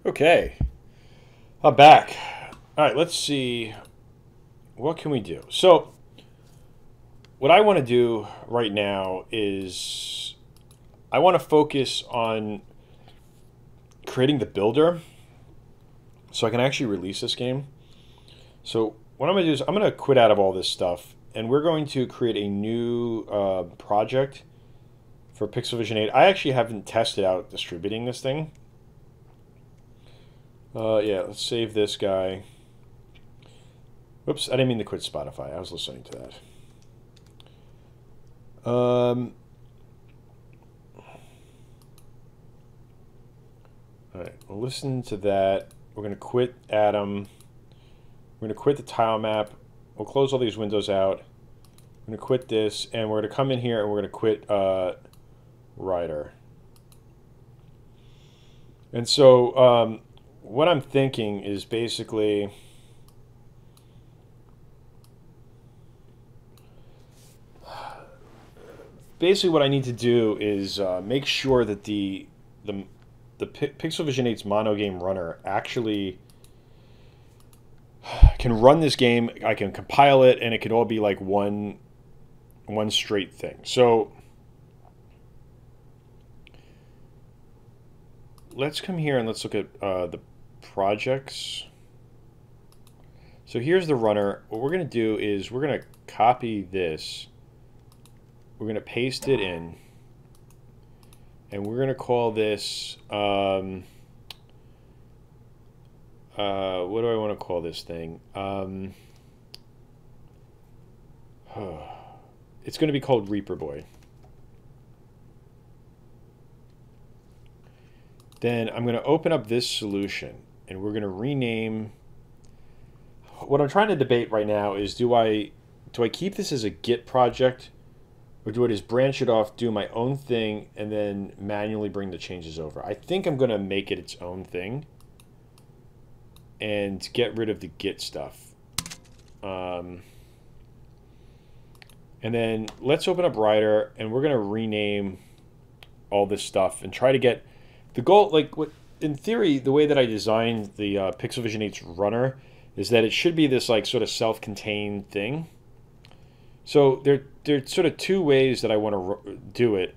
Okay, I'm back. All right, let's see. What can we do? So, what I want to do right now is I want to focus on creating the builder so I can actually release this game. So, what I'm going to do is I'm going to quit out of all this stuff and we're going to create a new project for Pixel Vision 8. I actually haven't tested out distributing this thing. Yeah, let's save this guy. Whoops, I didn't mean to quit Spotify. I was listening to that. All right, we'll listen to that. We're going to quit Atom. We're going to quit the tile map. We'll close all these windows out. We're going to quit this, and we're going to come in here and we're going to quit Rider. And so what I'm thinking is basically what I need to do is make sure that the Pixel Vision 8's mono game runner actually can run this game. I can compile it, and it could all be like one straight thing. So let's come here and let's look at the projects. So here's the runner. What we're going to do is we're going to copy this. We're going to paste it in. And we're going to call this, what do I want to call this thing? It's going to be called Reaper Boy. Then I'm going to open up this solution, and we're going to rename. What I'm trying to debate right now is do I keep this as a Git project, or do I just branch it off, do my own thing, and then manually bring the changes over? I think I'm going to make it its own thing and get rid of the Git stuff. And then let's open up Rider, and we're going to rename all this stuff and try to get the goal. Like, what in theory, the way that I designed the Pixel Vision 8's runner is that it should be this like sort of self-contained thing. So there's sort of two ways that I want to do it.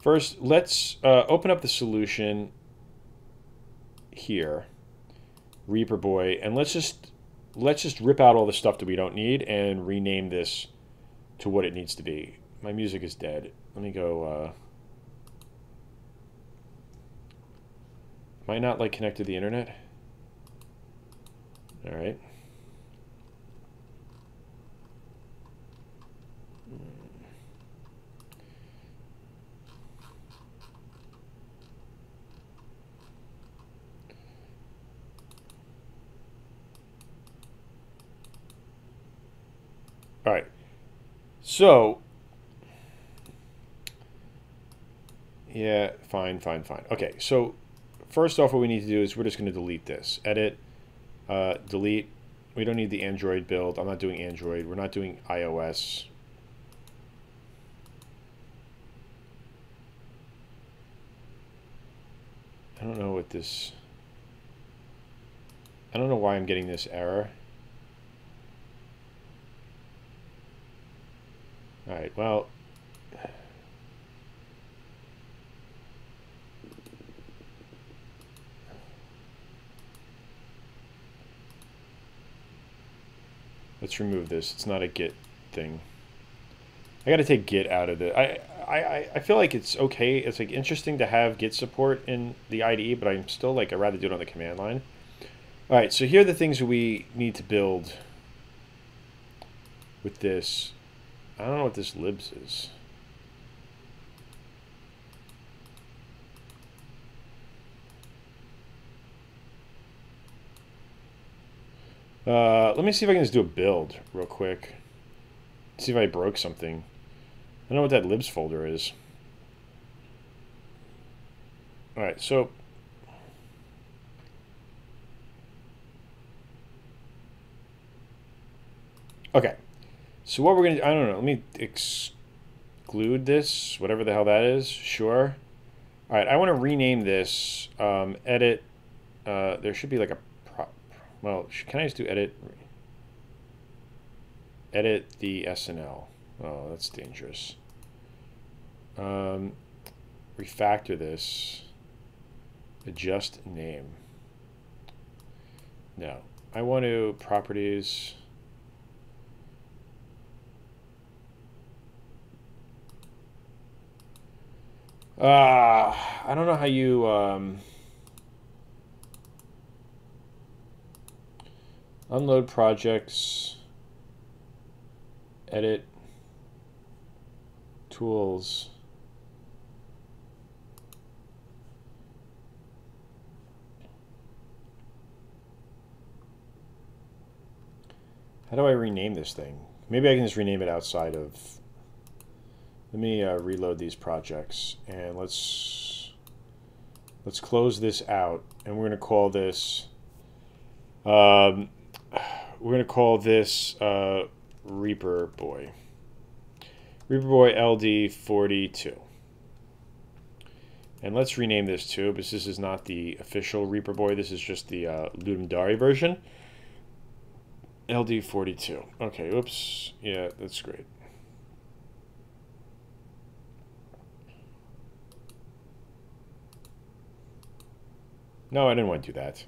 First, let's open up the solution here, Reaper Boy, and let's just rip out all the stuff that we don't need and rename this to what it needs to be. My music is dead. Let me go. Am I not like connected to the internet? All right. All right. So, yeah, fine. Okay, so first off, what we need to do is we're just going to delete this. Edit, delete. We don't need the Android build. I'm not doing Android. We're not doing iOS. I don't know what this... I don't know why I'm getting this error. All right, well, let's remove this. It's not a Git thing. I got to take Git out of it. I feel like it's okay. It's like interesting to have Git support in the IDE, but I'm still like I'd rather do it on the command line. All right, so here are the things that we need to build with this. I don't know what this libs is. Let me see if I can just do a build real quick. See if I broke something. I don't know what that libs folder is. All right, so okay. So what we're gonna do, I don't know. Let me exclude this, whatever the hell that is. Sure. All right, I want to rename this edit. There should be like a well, can I just do edit? Edit the SNL. Oh, that's dangerous. Refactor this. Adjust name. No. I want to properties. I don't know how you unload projects, edit tools. How do I rename this thing? Maybe I can just rename it outside of. Let me reload these projects, and let's close this out, and we're going to call this Reaper Boy. Reaper Boy LD42. And let's rename this too, because this is not the official Reaper Boy. This is just the Ludum Dare version. LD42. Okay, oops. Yeah, that's great. No, I didn't want to do that.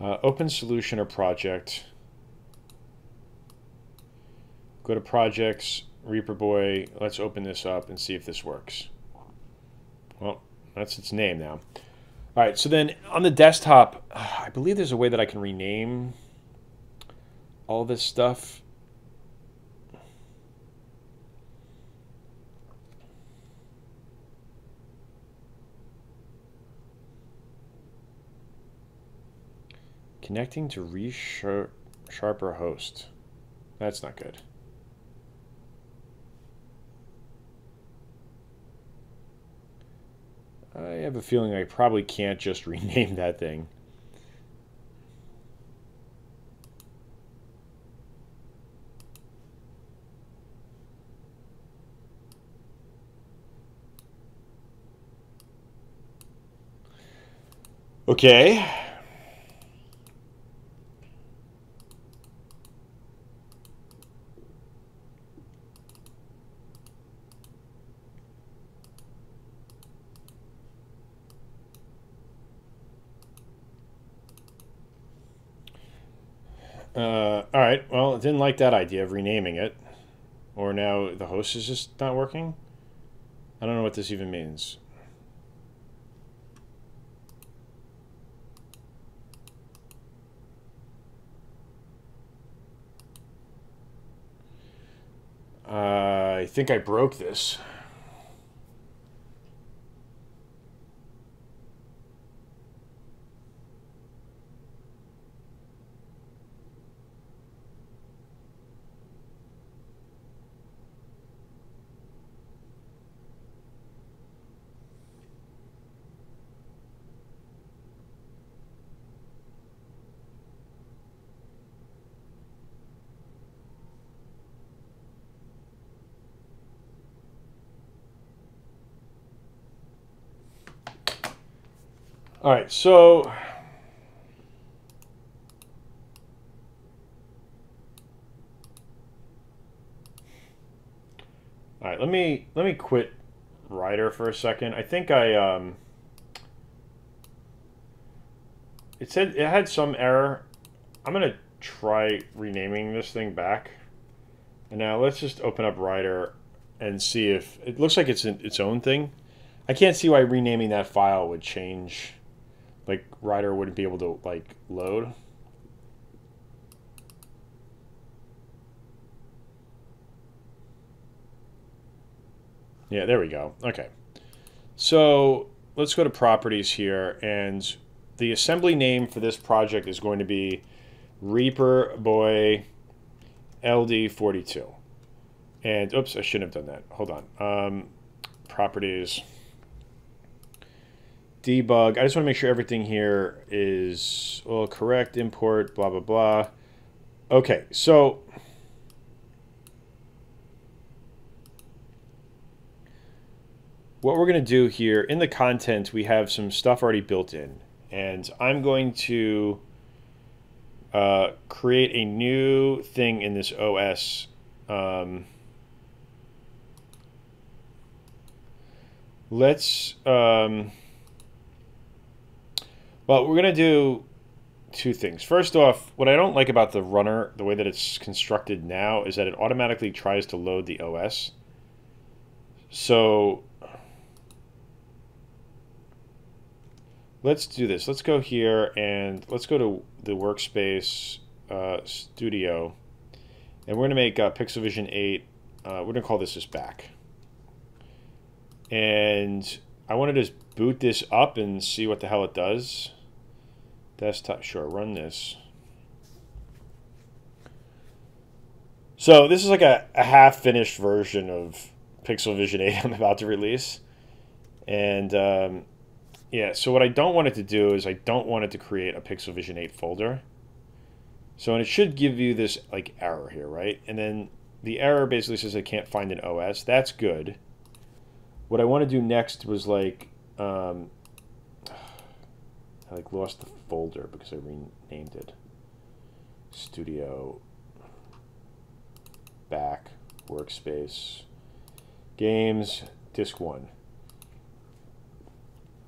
Open solution or project. Go to projects, Reaper Boy. Let's open this up and see if this works. Well, that's its name now. All right, so then on the desktop, I believe there's a way that I can rename all this stuff. Connecting to ReSharper host. That's not good. I have a feeling I probably can't just rename that thing. Okay. All right, well, I didn't like that idea of renaming it. Or now the host is just not working. I don't know what this even means. I think I broke this. All right, so all right, let me quit Writer for a second. I think it said it had some error. I'm gonna try renaming this thing back. And now let's just open up Writer and see if it looks like it's its own thing. I can't see why renaming that file would change. Like Writer wouldn't be able to like load. Yeah, there we go. Okay. So let's go to properties here, and the assembly name for this project is going to be Reaper Boy LD42. And oops, I shouldn't have done that. Hold on. Properties. Debug. I just want to make sure everything here is well correct. Import. Blah blah blah. Okay, so what we're going to do here in the content, we have some stuff already built in. And I'm going to create a new thing in this OS. Well, we're going to do two things. First off, what I don't like about the runner, the way that it's constructed now, is that it automatically tries to load the OS. So let's do this. Let's go here and let's go to the workspace studio. And we're going to make Pixelvision 8. We're going to call this back. And I want to just boot this up and see what the hell it does. Desktop, sure, run this. So this is like a half-finished version of Pixelvision 8 I'm about to release. And yeah, so what I don't want it to do is I don't want it to create a Pixelvision 8 folder. So and it should give you this like error here, right? And then the error basically says I can't find an OS. That's good. What I want to do next was like I lost the folder because I renamed it. Studio, back, workspace, games, disk 1.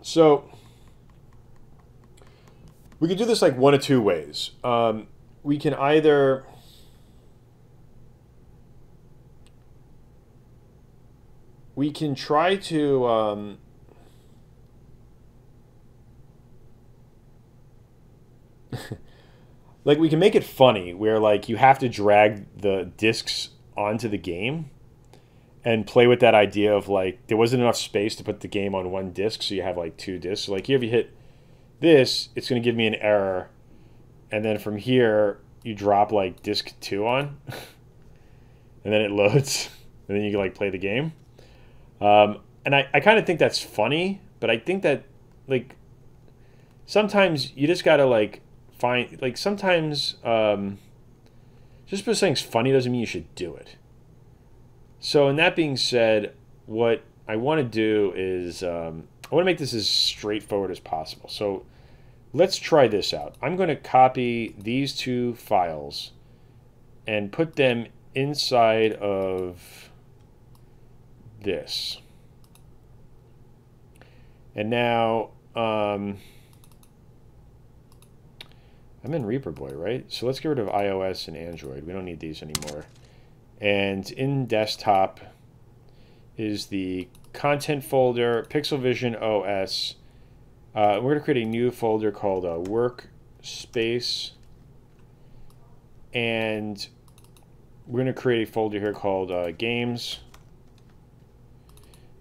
So we can do this like one of two ways. We can either try to like we can make it funny where like you have to drag the discs onto the game and play with that idea of like there wasn't enough space to put the game on one disc, so you have like two discs. So like here if you hit this, it's going to give me an error, and then from here you drop like disc 2 on and then it loads and then you can like play the game. And I kind of think that's funny, but I think that like sometimes you just gotta like find like sometimes just because something's funny doesn't mean you should do it. So in that being said, what I want to do is I want to make this as straightforward as possible. So let's try this out. I'm going to copy these two files and put them inside of this. And now I'm in Reaper Boy, right? So let's get rid of iOS and Android. We don't need these anymore. And in desktop is the content folder, Pixelvision OS. We're going to create a new folder called Workspace. And we're going to create a folder here called Games.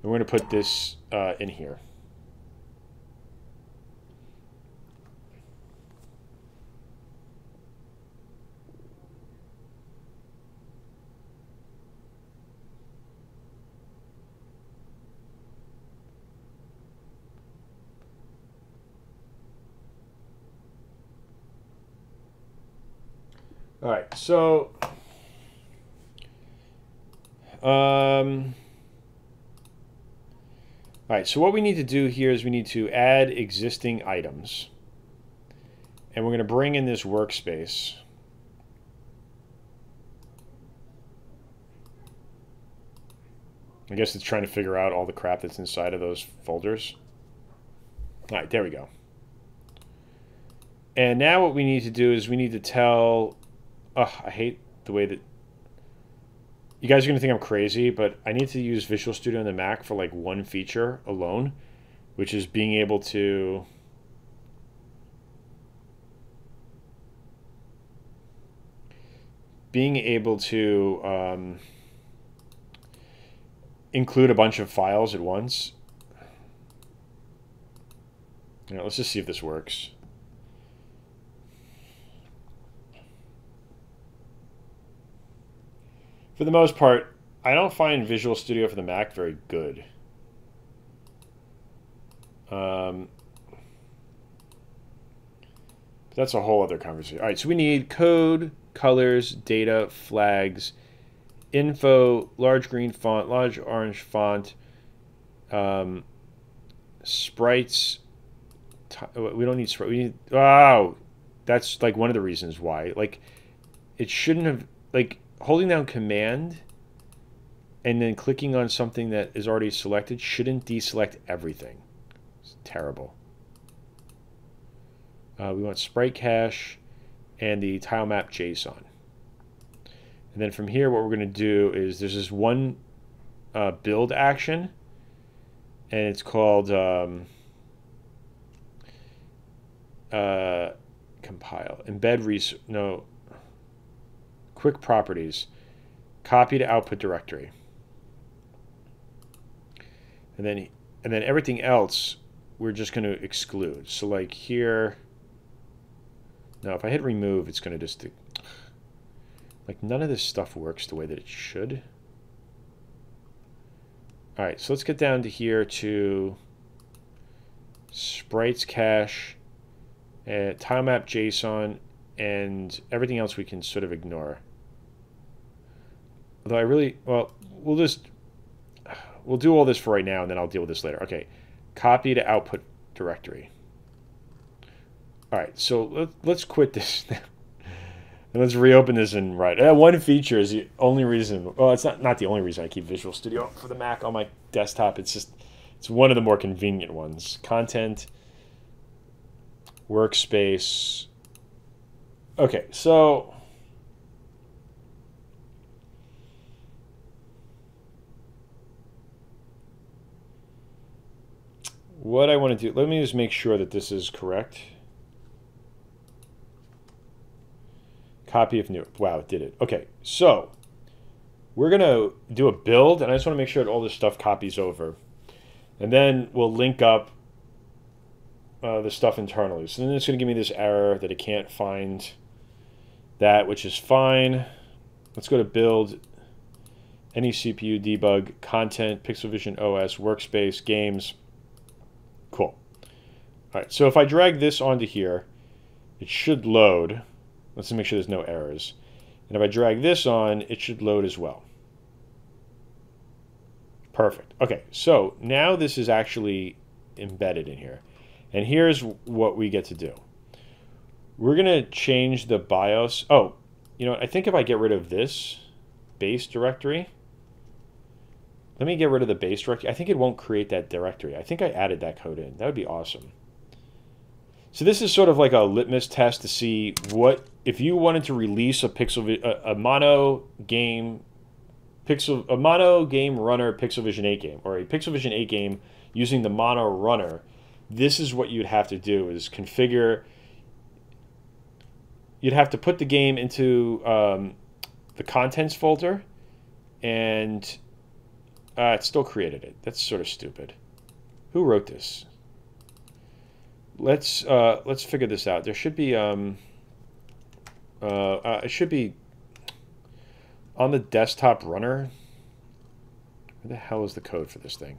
And we're going to put this in here. All right, so all right, so what we need to do here is we need to add existing items. And we're going to bring in this workspace. I guess it's trying to figure out all the crap that's inside of those folders. All right, there we go. And now what we need to do is we need to tell... I hate the way that... You guys are going to think I'm crazy, but I need to use Visual Studio on the Mac for like one feature alone, which is being able to... include a bunch of files at once. You know, let's just see if this works. For the most part, I don't find Visual Studio for the Mac very good. But that's a whole other conversation. All right, so we need code, colors, data, flags, info, large green font, large orange font, Sprites. We don't need sprite. We need. Oh, that's like one of the reasons why. Like, it shouldn't have. Like, holding down Command and then clicking on something that is already selected shouldn't deselect everything. It's terrible. We want sprite cache and the tile map JSON. And then from here, what we're going to do is there's this one build action, and it's called compile, embed quick properties, copy to output directory. And then everything else we're just going to exclude. So like here, no, if I hit remove, it's going to just, like, none of this stuff works the way that it should. All right, so let's get down to here to sprites cache, tile map JSON, and everything else we can sort of ignore. Although I really, well, we'll do all this for right now, and then I'll deal with this later. Okay, copy to output directory. All right, so let's quit this now. And let's reopen this and write. One feature is the only reason, well, it's not the only reason I keep Visual Studio for the Mac on my desktop. It's one of the more convenient ones. Content, workspace. Okay, so what I want to do, let me just make sure that this is correct. Copy if new. Wow, it did it. Okay, so we're going to do a build, and I just want to make sure that all this stuff copies over. And then we'll link up the stuff internally. So then it's going to give me this error that it can't find that, which is fine. Let's go to build, any CPU, debug, content, Pixel Vision OS, workspace, games. Cool. All right, so if I drag this onto here, it should load. Let's make sure there's no errors. And if I drag this on, it should load as well. Perfect. Okay, so now this is actually embedded in here. And here's what we get to do. We're going to change the BIOS. Oh, you know, I think if I get rid of this base directory, let me get rid of the base directory. I think it won't create that directory. I think I added that code in. That would be awesome. So this is sort of like a litmus test to see what, if you wanted to release a mono game runner Pixel Vision 8 game, or a Pixel Vision 8 game using the mono runner, this is what you'd have to do, is configure. You'd have to put the game into the contents folder, and it still created it. That's sort of stupid. Who wrote this? Let's figure this out. There should be it should be on the desktop runner. Where the hell is the code for this thing?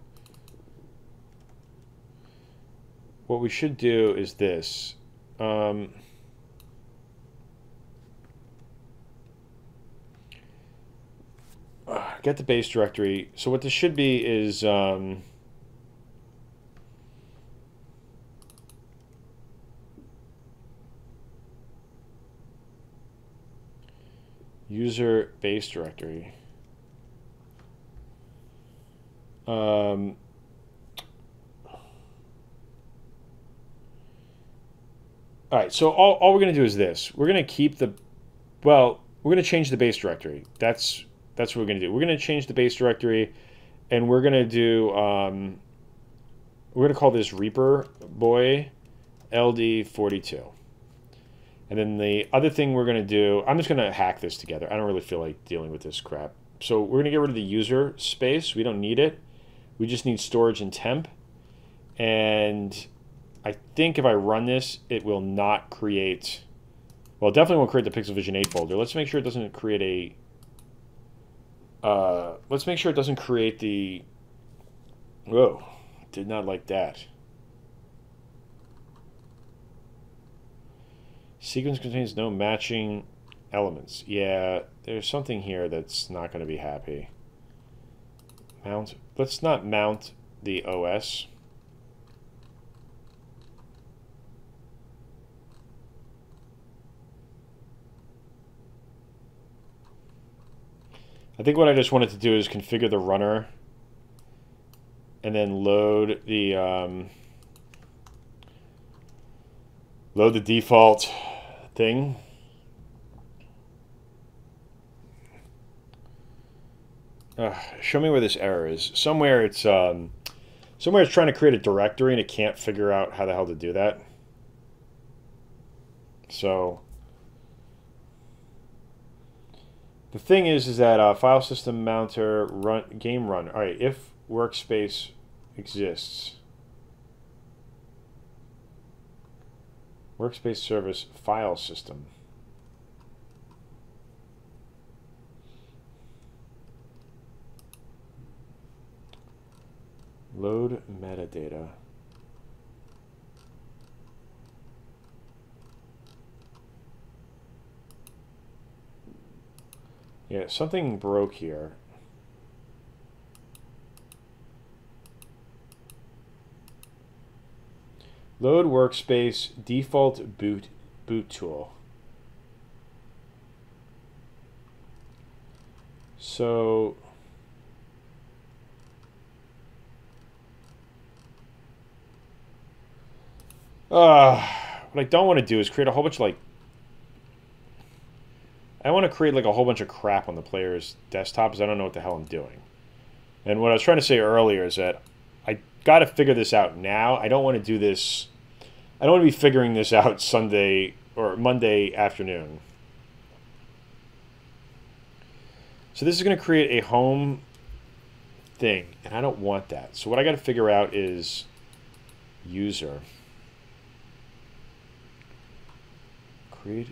What we should do is this. Get the base directory. So what this should be is user base directory. All right, so all we're going to do is this. We're going to keep the, well, we're going to change the base directory. That's what we're going to do. We're going to change the base directory, and we're going to do, we're going to call this Reaper Boy LD42. And then the other thing we're going to do, I'm just going to hack this together. I don't really feel like dealing with this crap. So we're going to get rid of the user space. We don't need it. We just need storage and temp. And I think if I run this, it will not create, well, it definitely won't create the Pixel Vision 8 folder. Let's make sure it doesn't create let's make sure it doesn't create the, whoa, did not like that. Sequence contains no matching elements. Yeah, there's something here that's not going to be happy. Mount. Let's not mount the OS. I think what I just wanted to do is configure the runner and then load the default thing. Show me where this error is. Somewhere it's trying to create a directory and it can't figure out how the hell to do that. So the thing is that file system mounter run game run. All right, if workspace exists, workspace service file system. Load metadata. Yeah, something broke here. Load workspace default boot tool. So what I don't want to do is create a whole bunch of I want to create like a whole bunch of crap on the player's desktop because I don't know what the hell I'm doing. And what I was trying to say earlier is that I got to figure this out now. I don't want to do this. I don't want to be figuring this out Sunday or Monday afternoon. So this is going to create a home thing, and I don't want that. So what I got to figure out is user. Create.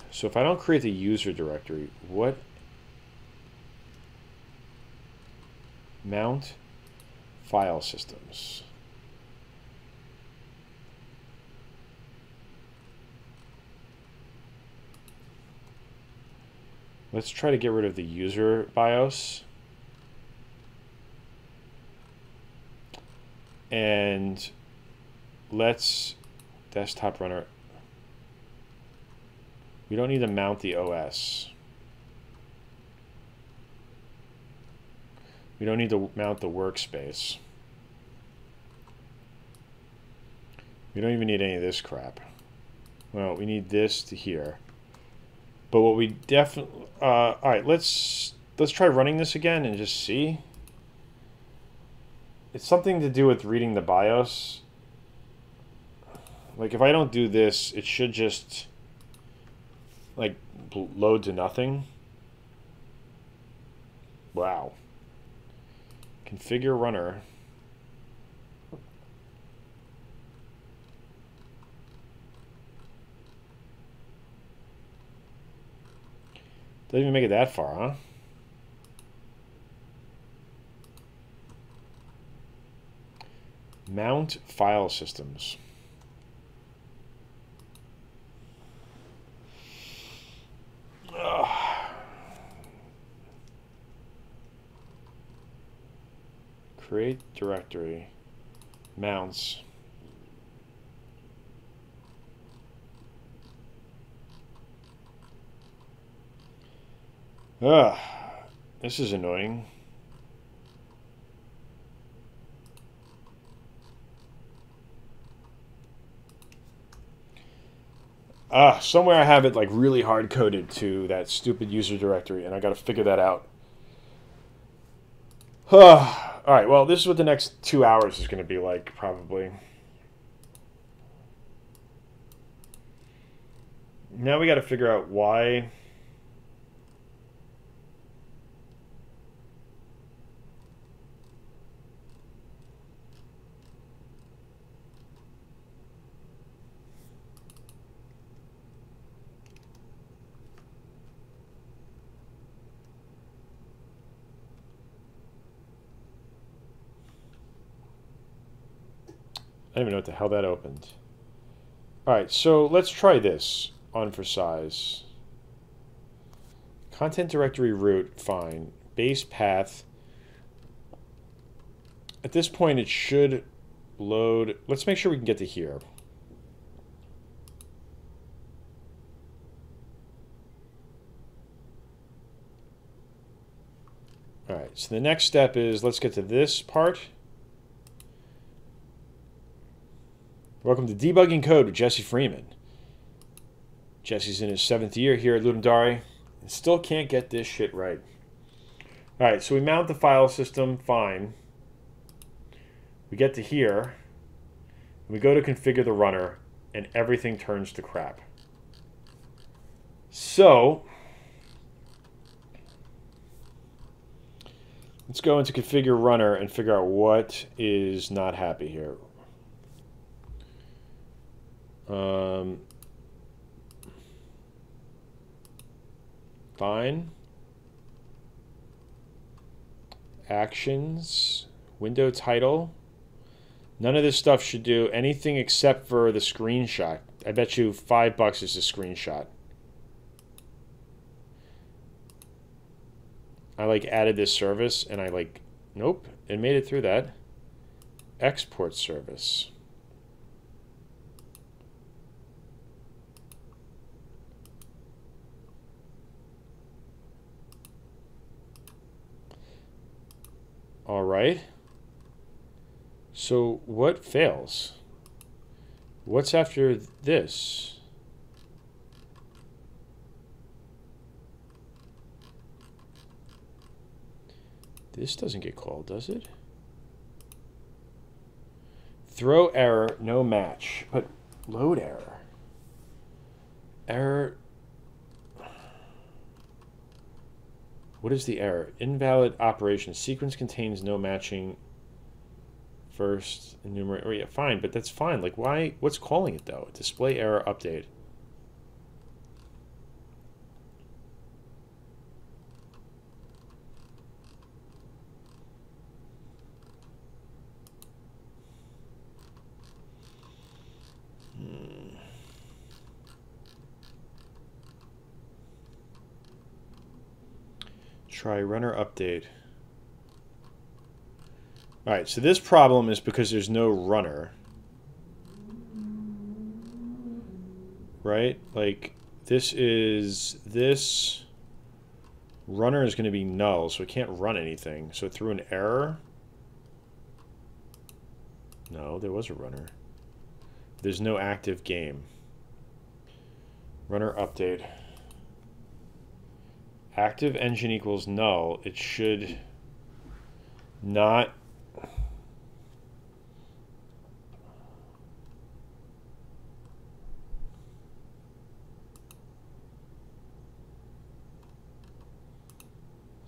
So if I don't create the user directory, what? Mount file systems. Let's try to get rid of the user BIOS. And let's desktop runner. We don't need to mount the OS. We don't need to mount the workspace. We don't even need any of this crap. Well, we need this to here. But what we definitely... all right, let's try running this again and just see. It's something to do with reading the BIOS. Like, if I don't do this, it should just... like load to nothing. Wow. Configure runner. Doesn't even make it that far, huh? Mount file systems. Create directory. Mounts. This is annoying. Somewhere I have it like really hard coded to that stupid user directory, and I got to figure that out. All right, well, this is what the next 2 hours is going to be like, probably. Now we got to figure out why. I don't even know what the hell that opened. Alright, so let's try this on for size. Content directory root, fine. base path. At this point, it should load. Let's make sure we can get to here. All right, so the next step is let's get to this part. Welcome to Debugging Code with Jesse Freeman. Jesse's in his 7th year here at Ludum and still can't get this shit right. All right, so we mount the file system, fine. We get to here, we go to configure the runner, and everything turns to crap. So let's go into configure runner and figure out what is not happy here. Fine. Actions, window title. None of this stuff should do anything except for the screenshot. I bet you $5 is a screenshot. I like added this service and I like, nope, it made it through that. Export service. All right. So what fails? What's after this? This doesn't get called, does it? Throw error, no match. But load error. Error. What is the error? Invalid operation. Sequence contains no matching. First enumerate. Oh yeah, fine, but that's fine. Like, why? What's calling it though? Display error update. Try runner update. All right, so this problem is because there's no runner. Right? Like, this runner is going to be null, so it can't run anything. So it threw an error. No, there was a runner. There's no active game. Runner update. Active engine equals null. It should not.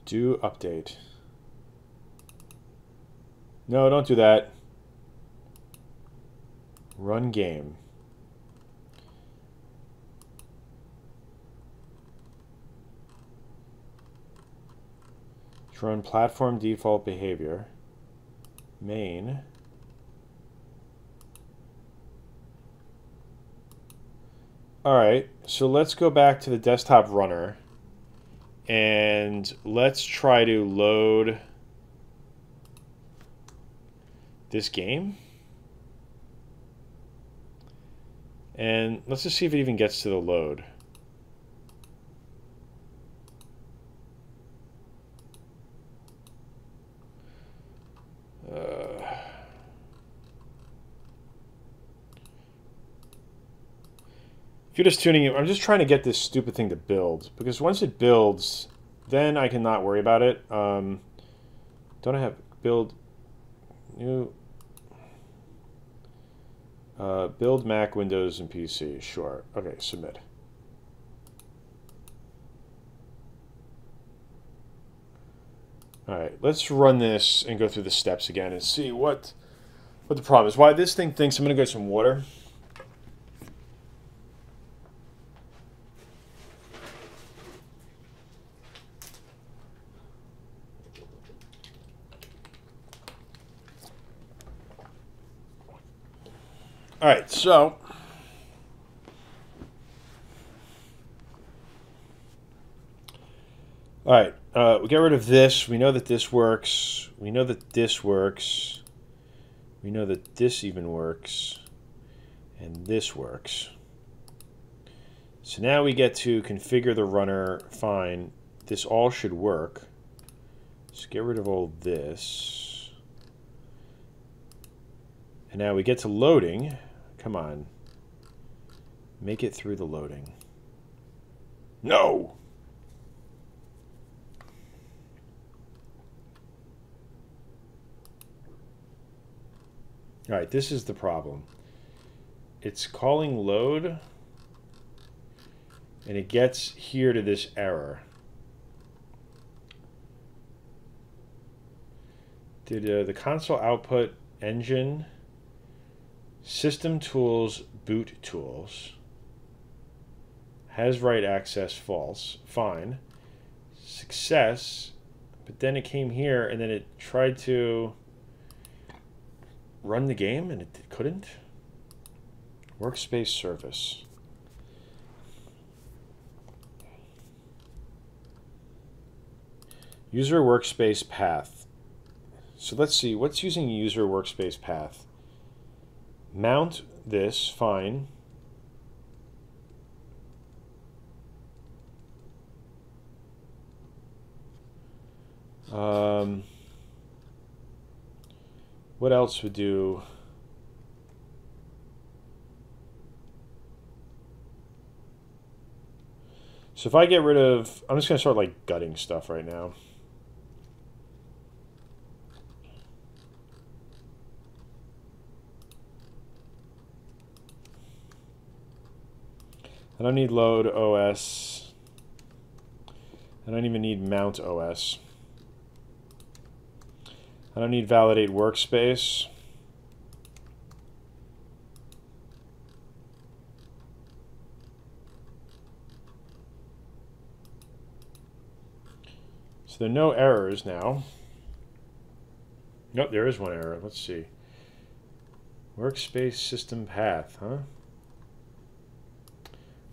Do update. No, don't do that. Run game. Run platform default behavior. Main. All right, so let's go back to the desktop runner and let's try to load this game. And let's just see if it even gets to the load. If you're just tuning in, I'm just trying to get this stupid thing to build, because once it builds, then I can not worry about it. Don't I have build new build Mac, Windows, and PC? Sure. Okay, submit. All right, let's run this and go through the steps again and see what the problem is. Why this thing thinks I'm going to get some water. All right, so all right, we get rid of this. We know that this works. We know that this works. We know that this even works. And this works. So now we get to configure the runner. Fine. This all should work. So get rid of all this. And now we get to loading. Come on. Make it through the loading. No! All right, this is the problem. It's calling load, and it gets here to this error. Did the console output engine, system tools, boot tools, has write access false, fine. Success, but then it came here and then it tried to run the game and it couldn't. Workspace service. User workspace path. So let's see, what's using user workspace path? Mount this, fine. What else would do? So if I get rid of, I'm just going to start like gutting stuff right now. I don't need load OS. I don't even need mount OS. I don't need validate workspace. So there are no errors now. Nope, there is one error. Let's see. Workspace system path, huh?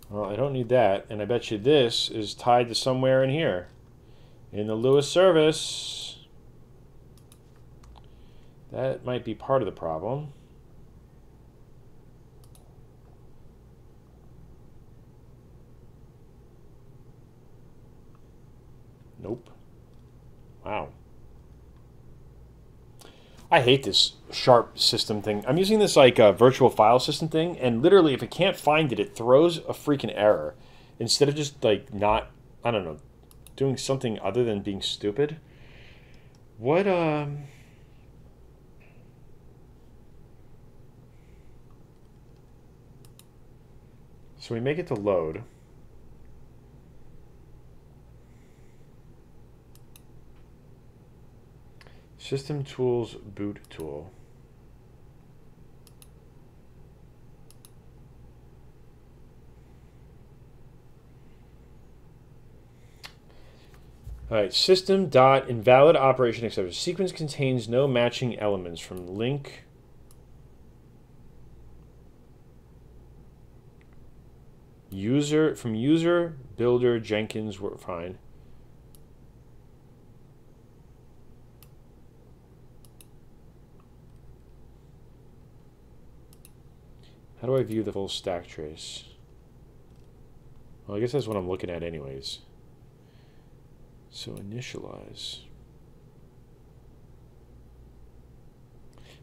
Well, I don't need that, and I bet you this is tied to somewhere in here. In the Lewis service. That might be part of the problem. Nope. Wow. I hate this sharp system thing. I'm using this like virtual file system thing, and literally if it can't find it, it throws a freaking error. Instead of just like not, I don't know, doing something other than being stupid. What, So we make it to load. System tools, boot tool. All right, system dot invalid operation exception. Sequence contains no matching elements from link. User from user builder Jenkins were fine. How do I view the full stack trace? Well, I guess that's what I'm looking at anyways. So initialize.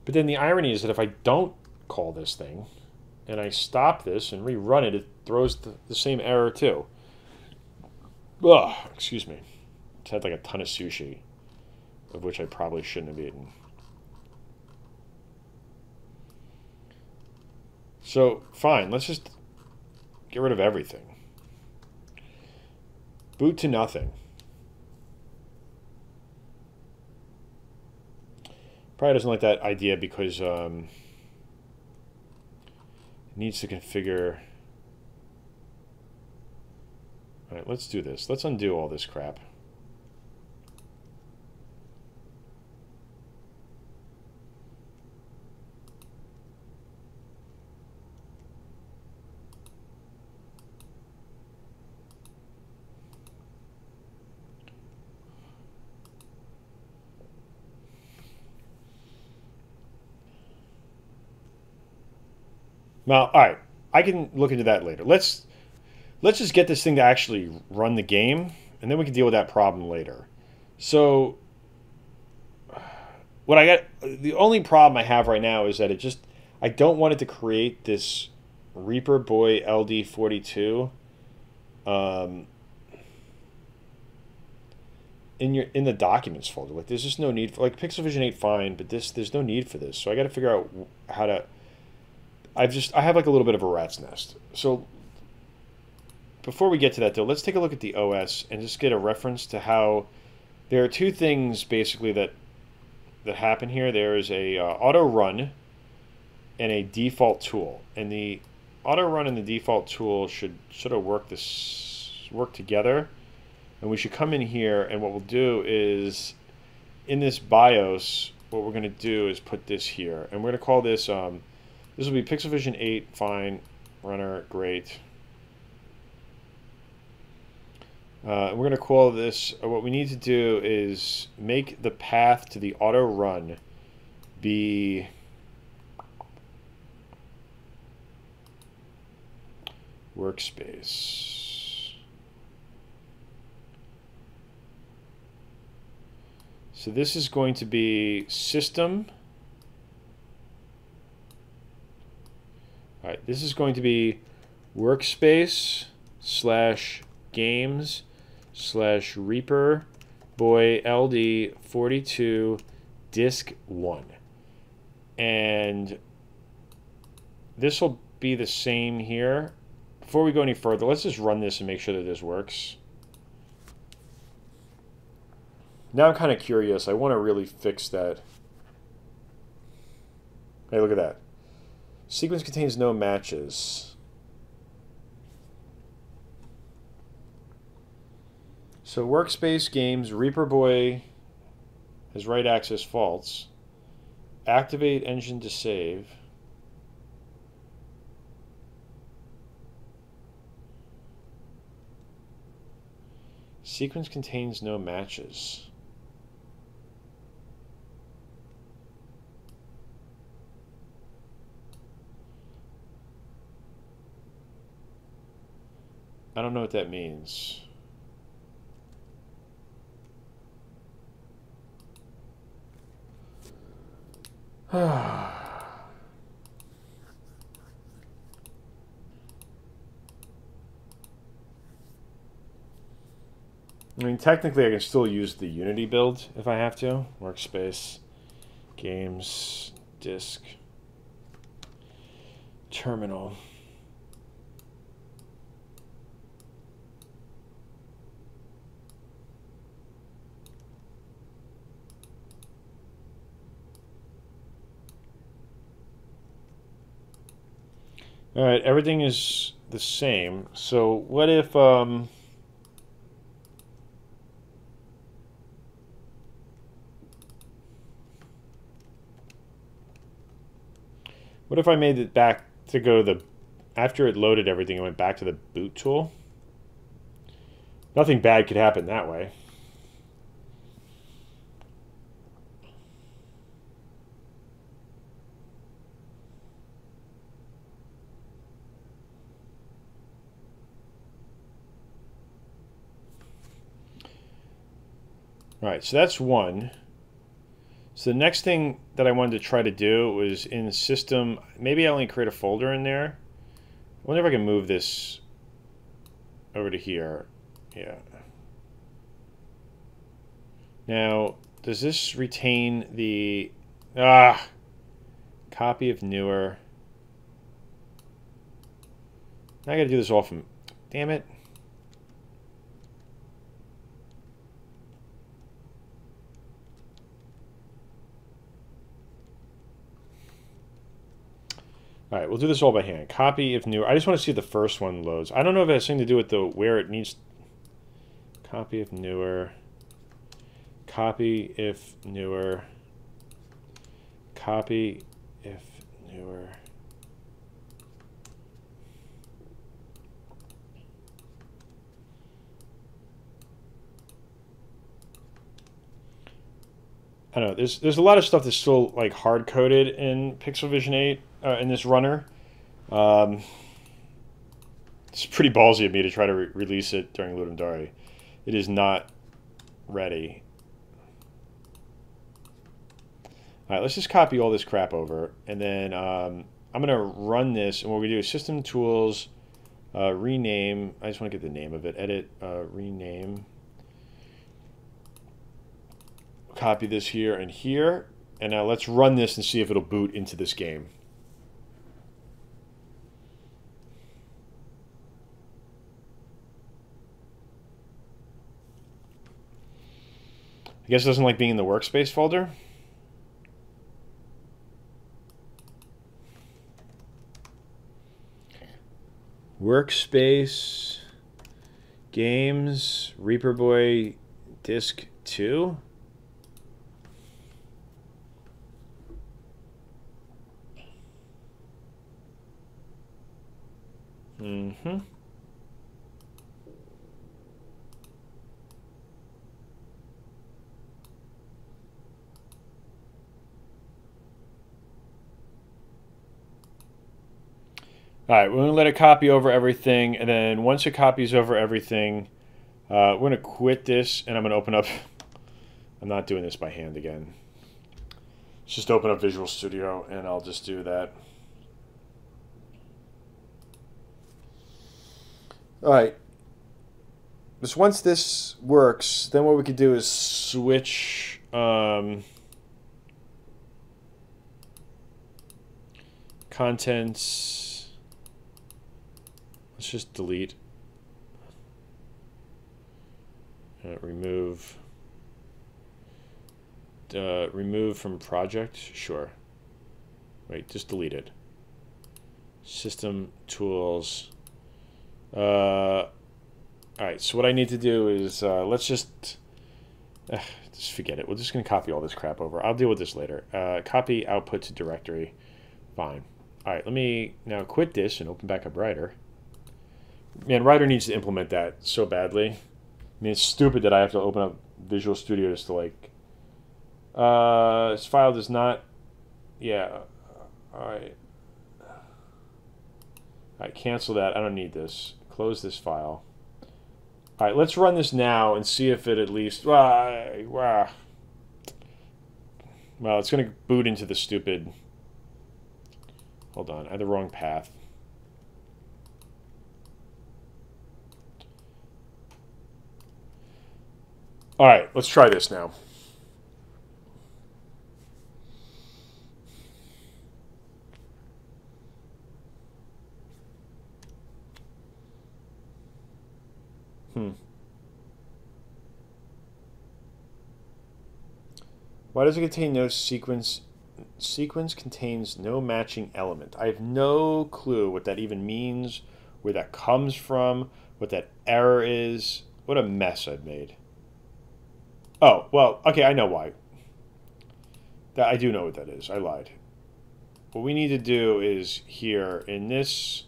But then the irony is that if I don't call this thing and I stop this and rerun it, it throws the same error too. Ugh, excuse me. It's had like a ton of sushi, of which I probably shouldn't have eaten. So, fine, let's just get rid of everything. Boot to nothing. Probably doesn't like that idea because it needs to configure. All right, let's do this. Let's undo all this crap. Now, all right, I can look into that later. Let's just get this thing to actually run the game, and then we can deal with that problem later. So, what I got, the only problem I have right now is that I don't want it to create this Reaper Boy LD42 in the documents folder. Like, there's just no need for, like, Pixel Vision 8 fine, but there's no need for this. So I got to figure out how to. I have like a little bit of a rat's nest. So before we get to that though, let's take a look at the OS and just get a reference to how there are two things basically that happen here. There is a auto run and a default tool, and the auto run and the default tool should sort of work together. And we should come in here, and what we'll do is in this BIOS, what we're going to do is put this here, and we're going to call this this will be Pixel Vision 8 fine runner great. We're going to call this, what we need to do is make the path to the auto run be workspace. So this is going to be system. All right, this is going to be workspace / games / Reaper Boy LD42 disk 1. And this will be the same here. Before we go any further, let's just run this and make sure that this works. Now I'm kind of curious. I want to really fix that. Hey, look at that. Sequence contains no matches. So workspace games, Reaper Boy has write access false. Activate engine to save. Sequence contains no matches. I don't know what that means. I mean, technically I can still use the Unity build if I have to. Workspace, games, disk, terminal. All right, everything is the same. So what if what if I made it back to go to the, after it loaded everything, it went back to the boot tool? Nothing bad could happen that way. All right, so that's one. So the next thing that I wanted to try to do was in system, maybe I only create a folder in there. I wonder if I can move this over to here. Yeah. Now, does this retain the copy of newer? Now I gotta do this all from, damn it. All right, we'll do this all by hand. Copy if newer. I just want to see if the first one loads. I don't know if it has anything to do with the where it needs. Copy if newer. Copy if newer. Copy if newer. I don't know. There's a lot of stuff that's still like hard coded in Pixel Vision 8 in this runner. It's pretty ballsy of me to try to release it during Ludum Dare. It is not ready. All right, let's just copy all this crap over, and then I'm going to run this, and what we do is System Tools, rename. I just want to get the name of it. Edit, rename. Copy this here and here, and now let's run this and see if it'll boot into this game. I guess it doesn't like being in the workspace folder. Workspace, games, Reaper Boy, Disc 2. Mm-hmm. All right, we're going to let it copy over everything, and then once it copies over everything, we're going to quit this, and I'm going to open up... I'm not doing this by hand again. Let's just open up Visual Studio, and I'll just do that. All right. Just once this works, then what we could do is switch... contents... Let's just delete. Remove. Remove from project. Sure. Wait, just delete it. System tools. All right. So what I need to do is let's just forget it. We're just gonna copy all this crap over. I'll deal with this later. Copy output to directory. Fine. All right. Let me now quit this and open back up Writer. Man, Writer needs to implement that so badly. I mean, it's stupid that I have to open up Visual Studio just to like... this file does not... Yeah. Alright. Alright, cancel that. I don't need this. Close this file. Alright, let's run this now and see if it at least... Well, it's going to boot into the stupid... Hold on, I had the wrong path. All right, let's try this now. Why does it contain no sequence? Sequence contains no matching element. I have no clue what that even means, where that comes from, what that error is. What a mess I've made. Oh, well, okay, I know why. I do know what that is. I lied. What we need to do is here, in this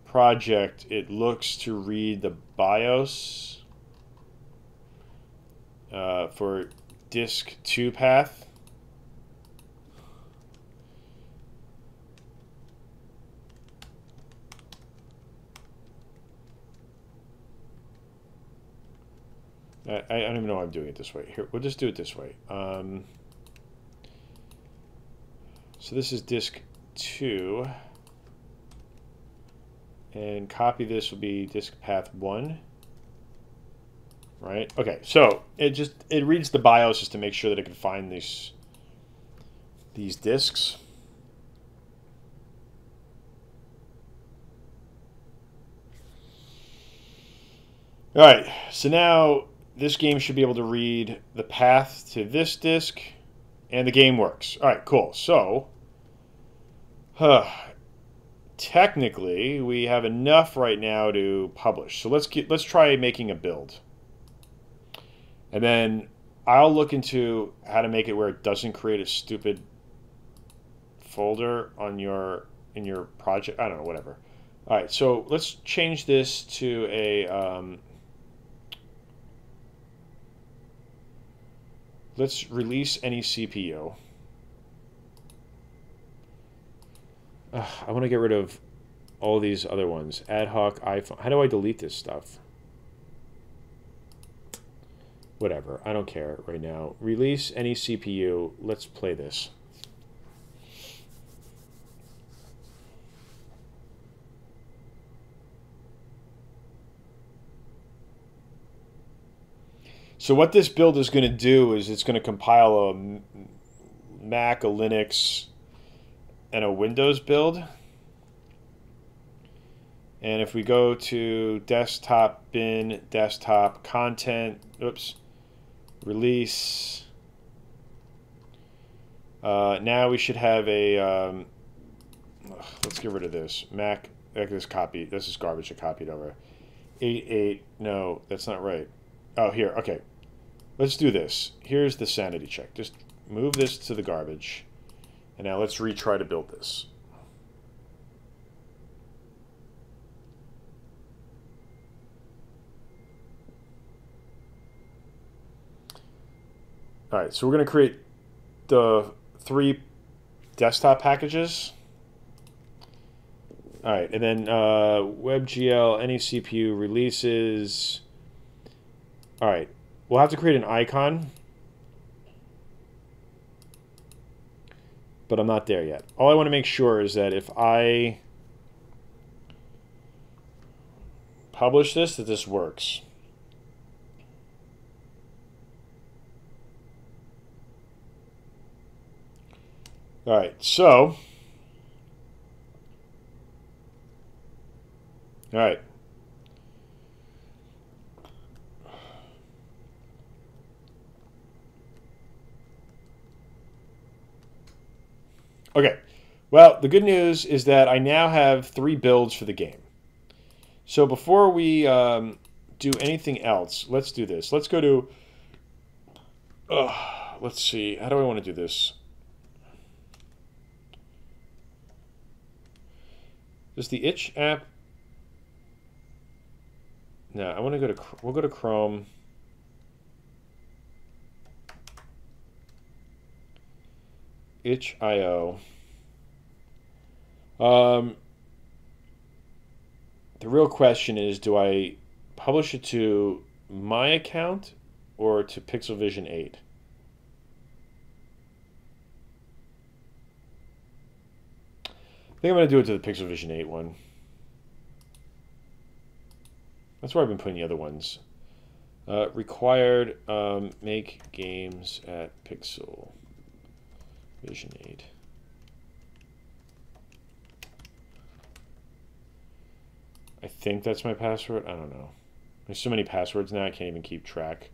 project, it looks to read the BIOS for disk 2 path. I don't even know why I'm doing it this way. Here, we'll just do it this way. So this is disk 2. And copy this will be disk path 1. Right? Okay, so it reads the BIOS just to make sure that it can find these disks. All right, so now this game should be able to read the path to this disk, and the game works. All right, cool. So, technically, we have enough right now to publish. So let's try making a build, and then I'll look into how to make it where it doesn't create a stupid folder on in your project. I don't know, whatever. All right, so let's change this to a. Let's release any CPU. I want to get rid of all these other ones. Ad hoc, iPhone. How do I delete this stuff? Whatever. I don't care right now. Release any CPU. Let's play this. So what this build is going to do is it's going to compile a Mac, a Linux, and a Windows build. And if we go to desktop bin, desktop content, oops, release. Now we should have a, let's get rid of this. Mac, this copy, this is garbage I copied over. 88, no, that's not right. Oh, here, okay. Let's do this. Here's the sanity check. Just move this to the garbage. And now let's retry to build this. All right, so we're going to create the 3 desktop packages. All right, and then WebGL, any CPU releases. All right, we'll have to create an icon, but I'm not there yet. All I want to make sure is that if I publish this, that this works. All right, so, all right. Okay, well, the good news is that I now have 3 builds for the game. So before we do anything else, let's do this. Let's go to, let's see, how do I want to do this? Does the itch app? No, I want to go to, we'll go to Chrome. itch.io. The real question is, do I publish it to my account or to Pixel Vision 8? I think I'm going to do it to the Pixel Vision 8 one. That's where I've been putting the other ones. Required, make games at Pixel Vision 8. I think that's my password. I don't know. There's so many passwords now I can't even keep track.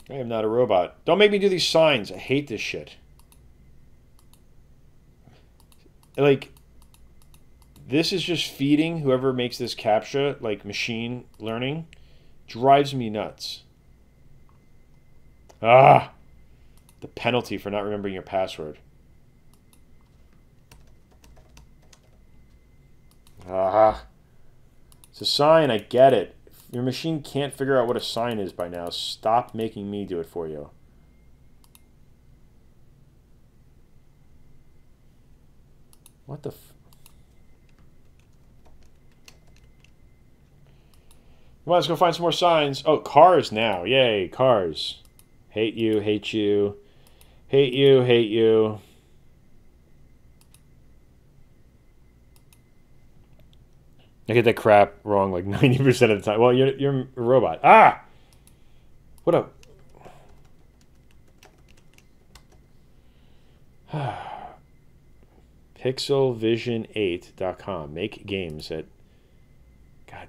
I am not a robot. Don't make me do these signs. I hate this shit. Like, this is just feeding whoever makes this CAPTCHA, like machine learning, drives me nuts. Ah! The penalty for not remembering your password. Ah. It's a sign, I get it. If your machine can't figure out what a sign is by now, stop making me do it for you. What the f... Come on, let's go find some more signs. Oh, cars now. Yay, cars. Hate you, hate you. Hate you, hate you. I get that crap wrong like 90% of the time. Well, you're a robot. Ah! What a... Pixelvision8.com. Make games at... God.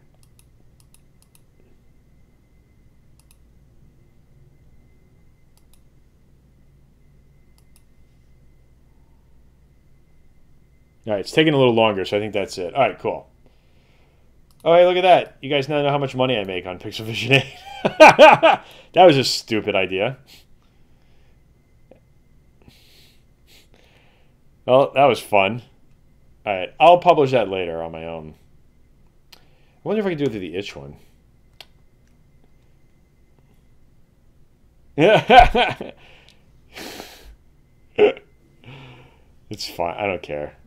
All right, it's taking a little longer, so I think that's it. All right, cool. Oh, hey, look at that. You guys now know how much money I make on Pixel Vision 8. That was a stupid idea. Well, that was fun. All right, I'll publish that later on my own. I wonder if I can do it through the itch one. It's fine. I don't care.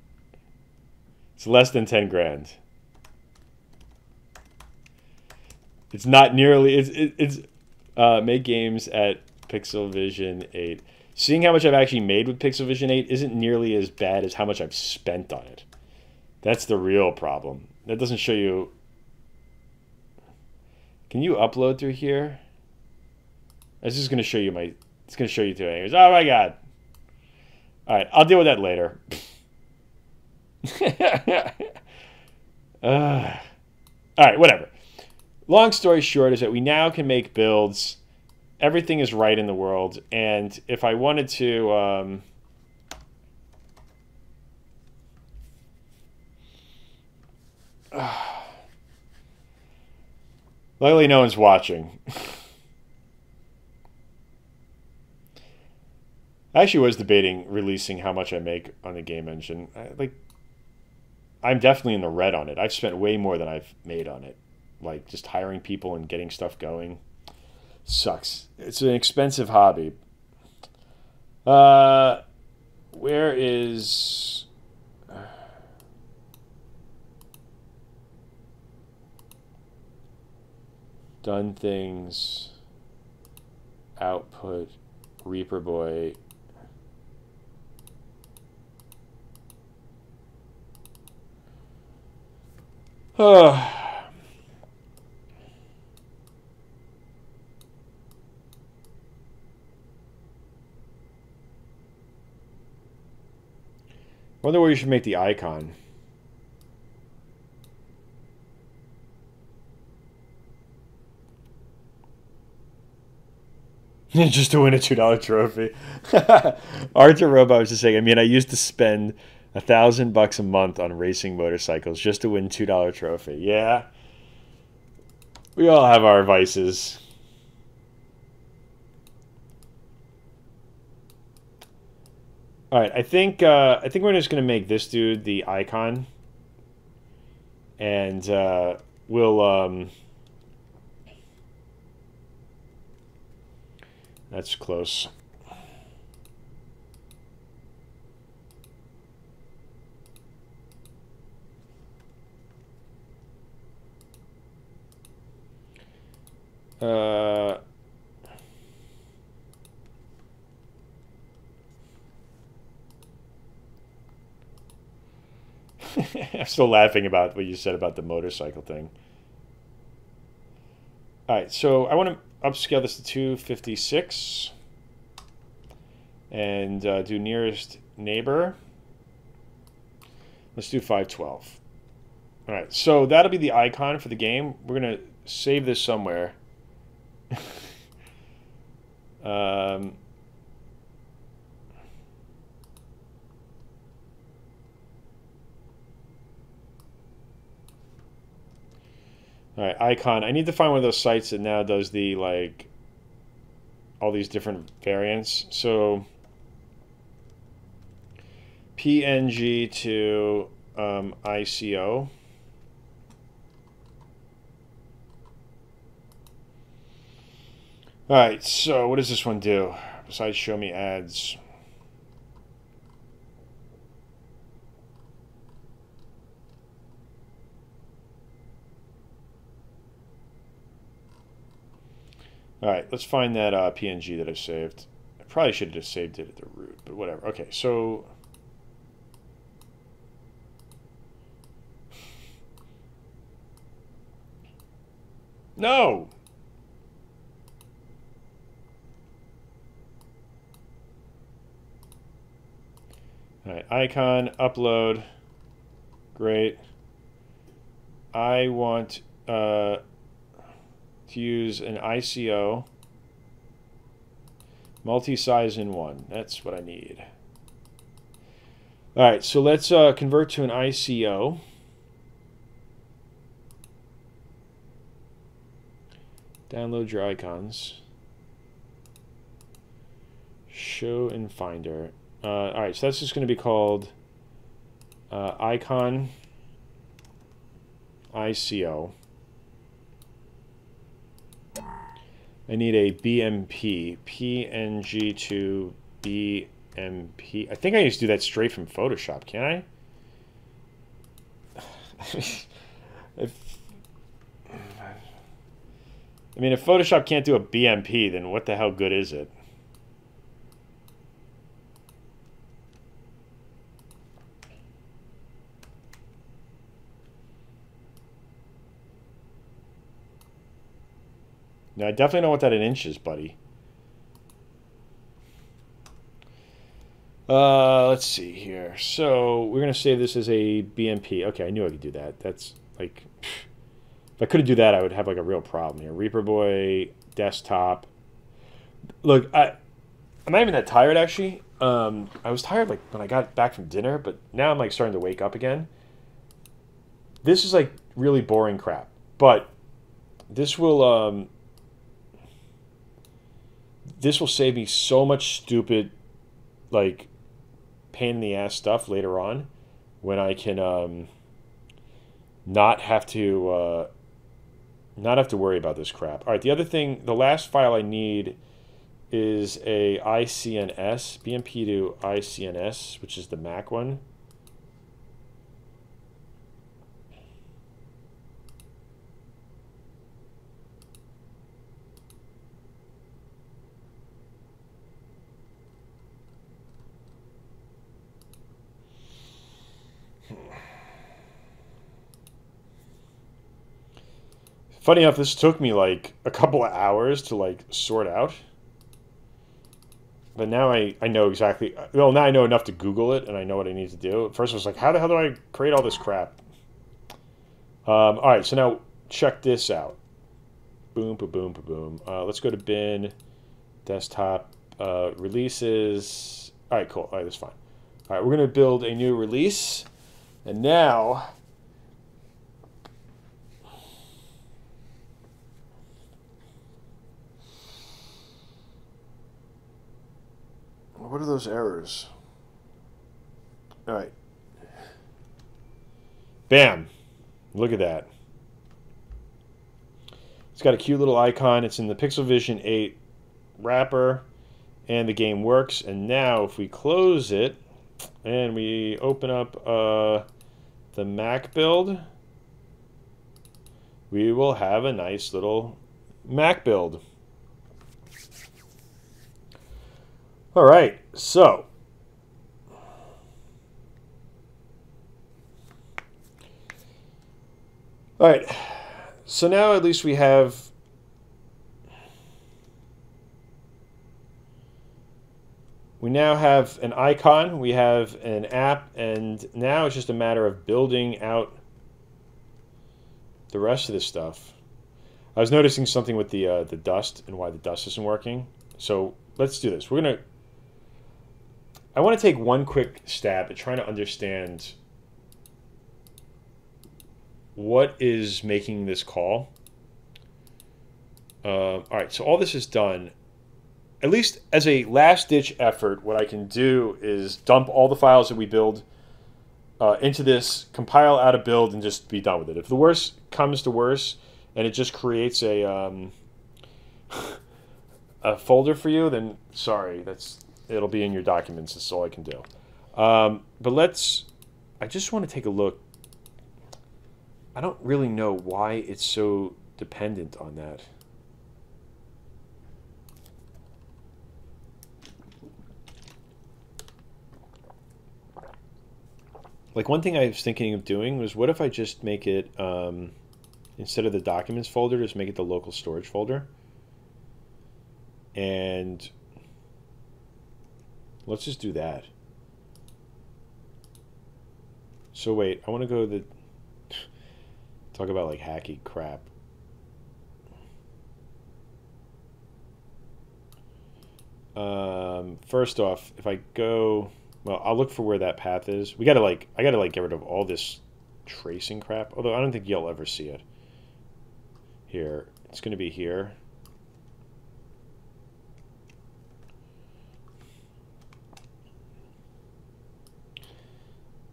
It's less than 10 grand. It's not nearly. It's make games at Pixel Vision 8. Seeing how much I've actually made with Pixel Vision 8 isn't nearly as bad as how much I've spent on it. That's the real problem. That doesn't show you. Can you upload through here? This is going to show you my. It's going to show you through anyways. Oh my god. All right, I'll deal with that later. All right, whatever. Long story short is that we now can make builds. Everything is right in the world, and if I wanted to, luckily no one's watching. I actually was debating releasing how much I make on the game engine. I'm definitely in the red on it. I've spent way more than I've made on it. Like just hiring people and getting stuff going sucks. It's an expensive hobby. Where is done things output Reaper Boy? Wonder where you should make the icon. Just to win a $2 trophy. Arthur Robot was just saying, I mean, I used to spend $1,000 a month on racing motorcycles just to win $2 trophy. Yeah. We all have our vices. All right, I think we're just gonna make this dude the icon, and we'll that's close. I'm still laughing about what you said about the motorcycle thing. All right, so I want to upscale this to 256 and do nearest neighbor. Let's do 512. All right, so that'll be the icon for the game. We're going to save this somewhere. All right, icon. I need to find one of those sites that now does the, like, all these different variants. So, PNG to ICO. All right, so what does this one do besides show me ads? All right, let's find that PNG that I saved. I probably should have just saved it at the root, but whatever. Okay, so no. All right, icon, upload. Great. I want to use an ICO, multi-size in one. That's what I need. All right, so let's convert to an ICO. Download your icons. Show in Finder. All right, so that's just going to be called icon ICO. I need a BMP. PNG to BMP. I think I used to do that straight from Photoshop, can't I? I mean, if Photoshop can't do a BMP, then what the hell good is it? Now, I definitely don't want that in inches, buddy. Let's see here. So, we're going to save this as a BMP. Okay, I knew I could do that. That's, like... If I couldn't do that, I would have, like, a real problem here. Reaper Boy, desktop. Look, I'm not even that tired, actually. I was tired, like, when I got back from dinner, but now I'm, like, starting to wake up again. This is, like, really boring crap. But this will save me so much stupid, like, pain in the ass stuff later on when I can not have to worry about this crap. All right, the other thing, the last file I need is a ICNS, BMP to ICNS, which is the Mac one. Funny enough, this took me like a couple of hours to like sort out. But now I know exactly, well, now I know enough to Google it and I know what I need to do. At first I was like, how the hell do I create all this crap? All right, so now check this out. Boom, boom, boom, boom, boom. Let's go to bin, desktop, releases. All right, cool. All right, that's fine. All right, we're going to build a new release. And now... What are those errors? All right. Bam. Look at that. It's got a cute little icon. It's in the Pixel Vision 8 wrapper. And the game works. And now if we close it and we open up the Mac build, we will have a nice little Mac build. All right, so all right, so now at least we have now have an icon, we have an app, and now it's just a matter of building out the rest of this stuff. I was noticing something with the dust and why the dust isn't working. So let's do this. I want to take one quick stab at trying to understand what is making this call. All right, so all this is done. At least as a last-ditch effort, what I can do is dump all the files that we build into this, compile out a build, and just be done with it. If the worst comes to worst, and it just creates a a folder for you, then sorry, it'll be in your documents. That's all I can do. But I just want to take a look. I don't really know why it's so dependent on that. Like, one thing I was thinking of doing was, what if I just make it, instead of the documents folder, just make it the local storage folder? And let's just do that. So wait, I want to go to the... Talk about, like, hacky crap. First off, if I go... Well, I'll look for where that path is. I gotta, like, get rid of all this tracing crap. Although I don't think you'll ever see it. Here. It's going to be here.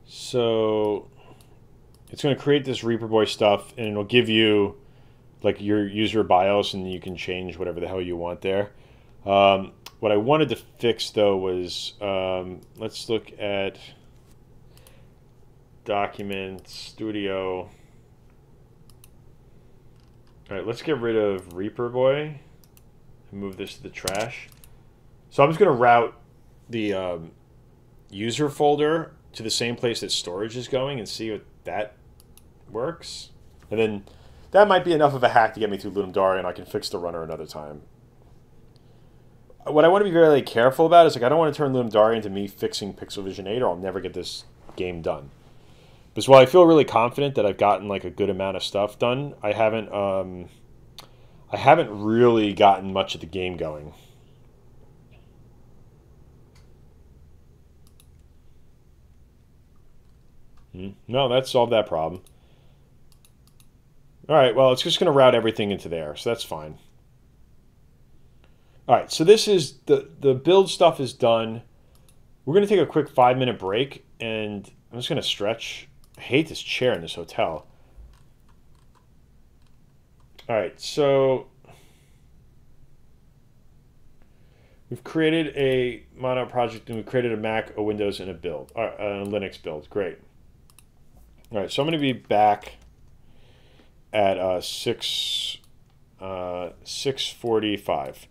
So it's going to create this Reaper Boy stuff, and it'll give you like your user BIOS, and you can change whatever the hell you want there. What I wanted to fix though was let's look at Document Studio. All right, let's get rid of Reaper Boy and move this to the trash. So I'm just going to route the user folder to the same place that storage is going and see if that works. And then that might be enough of a hack to get me through Ludum Dare, and I can fix the runner another time. What I want to be very careful about is, like, I don't want to turn Ludum Dare into me fixing Pixel Vision 8, or I'll never get this game done. Because while I feel really confident that I've gotten like a good amount of stuff done, I haven't really gotten much of the game going. No, that solved that problem. All right, well, it's just going to route everything into there, so that's fine. All right, so this is the build stuff is done. We're going to take a quick 5-minute break, and I'm just going to stretch. I hate this chair in this hotel. All right, so we've created a mono project, and we've created a Mac, a Windows, and a build, a Linux build. Great. All right, so I'm going to be back at 6:45.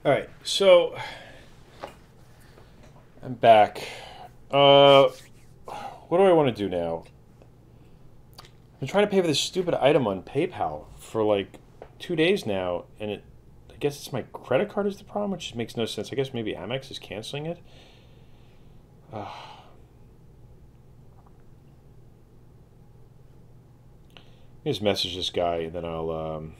All right, so I'm back. What do I want to do now? I'm trying to pay for this stupid item on PayPal for like 2 days now, and I guess it's my credit card is the problem, which makes no sense. I guess maybe Amex is canceling it. Just message this guy, and then I'll.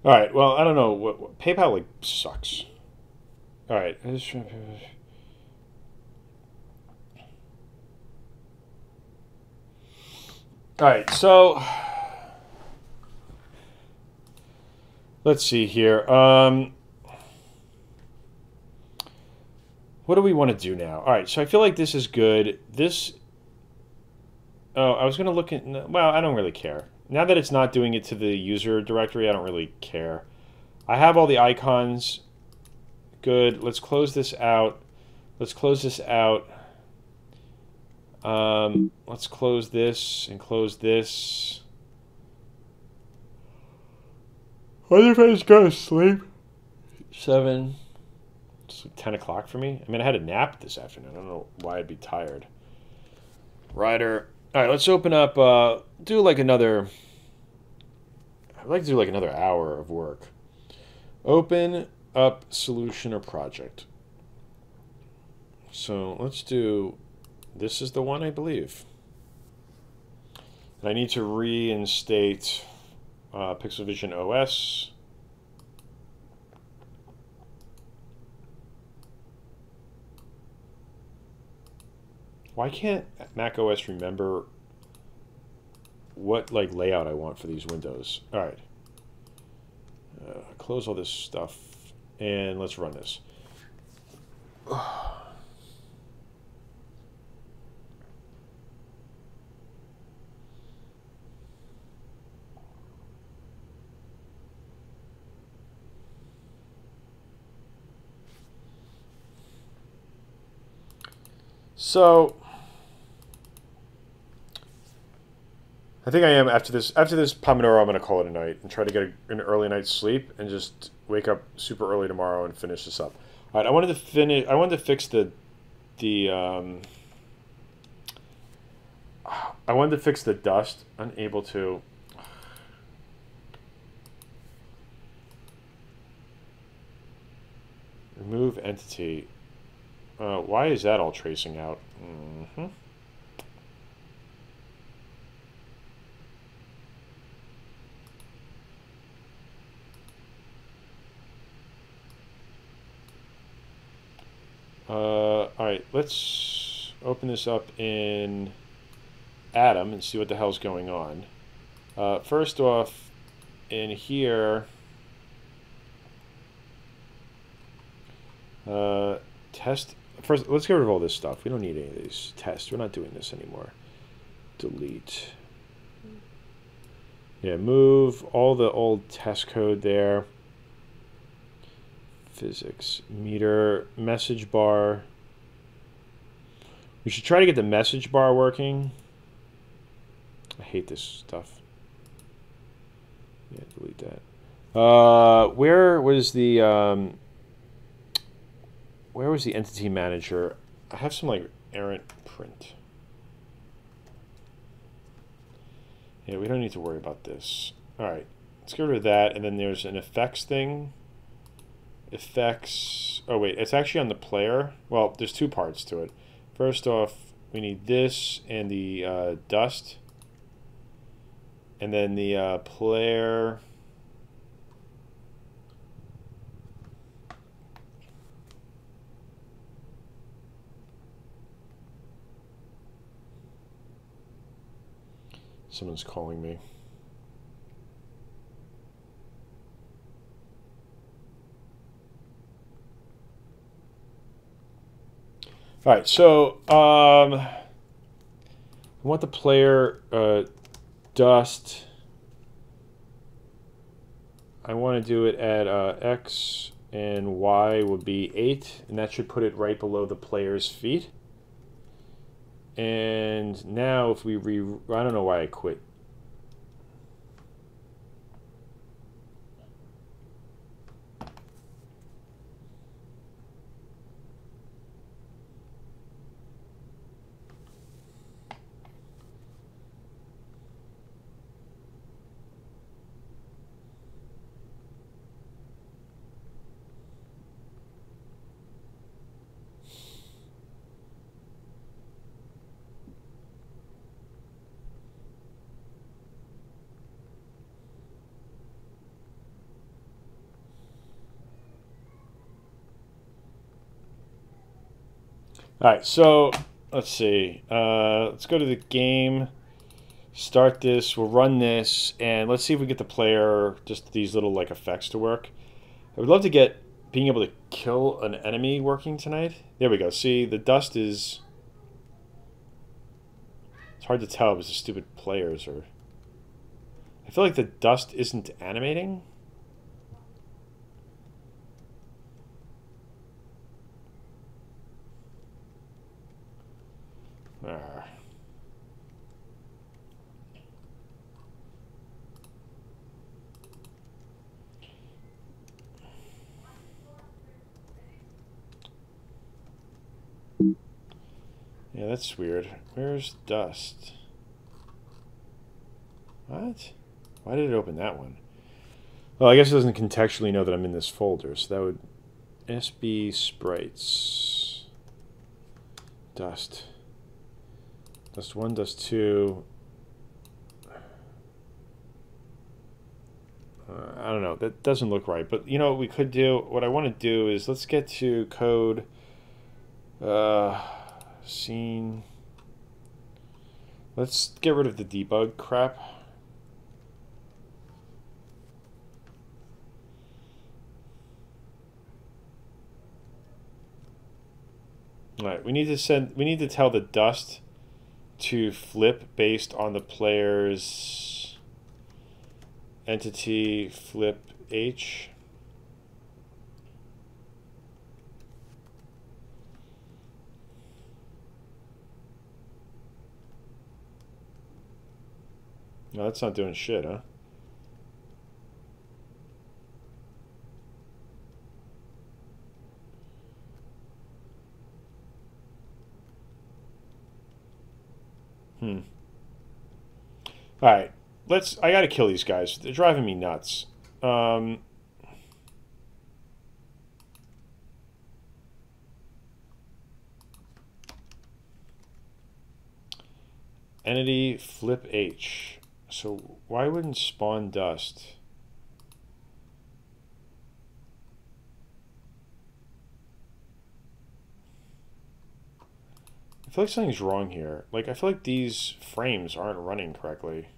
All right. Well, I don't know what PayPal like sucks. All right. All right. So let's see here. What do we want to do now? All right. So I feel like this is good. This. Oh, I was going to look at. Well, I don't really care. Now that it's not doing it to the user directory, I don't really care. I have all the icons. Good. Let's close this out. Let's close this out. Let's close this and close this. What if I just go to sleep? 7. It's like 10 o'clock for me. I mean, I had a nap this afternoon. I don't know why I'd be tired. Rider. All right, let's open up. Do like another. I'd like to do like another hour of work. Open up solution or project. So let's do. This is the one, I believe. And I need to reinstate Pixel Vision OS. Why can't Mac OS remember what like layout I want for these windows? All right. Close all this stuff and let's run this. So I think I am after this Pomodoro. I'm going to call it a night and try to get an early night's sleep and just wake up super early tomorrow and finish this up. All right, I wanted to fix the I wanted to fix the dust. Unable to. Remove entity. Why is that all tracing out? Mm-hmm. All right, let's open this up in Atom and see what the hell's going on. First off, in here, test. First, let's get rid of all this stuff. We don't need any of these tests. We're not doing this anymore. Delete. Yeah, move all the old test code there. Physics, meter, message bar. We should try to get the message bar working. I hate this stuff. Yeah, delete that. Where was the entity manager? I have some like errant print. Yeah, we don't need to worry about this. All right, let's get rid of that. And then there's an effects thing. Effects. Oh wait, it's actually on the player. Well, there's two parts to it. First off, we need this and the dust, and then the player. Someone's calling me. All right, so I want the player dust. I want to do it at X and Y would be 8, and that should put it right below the player's feet. And now if we I don't know why I quit. All right, so let's see. Let's go to the game, start this, we'll run this, and let's see if we get the player, just these little like effects to work. I would love to get being able to kill an enemy working tonight. There we go. See, the dust is... It's hard to tell because the stupid players are... I feel like the dust isn't animating. Yeah, that's weird. Where's dust? What? Why did it open that one? Well, I guess it doesn't contextually know that I'm in this folder, so that would... SB sprites. Dust. Dust 1, dust 2. I don't know. That doesn't look right. But you know what we could do? What I want to do is let's get to code... scene. Let's get rid of the debug crap. All right, we need to tell the dust to flip based on the player's entity flip H. No, that's not doing shit, huh? Alright, I gotta kill these guys. They're driving me nuts. Entity flip H. So why wouldn't spawn dust? I feel like something's wrong here. Like, I feel like these frames aren't running correctly.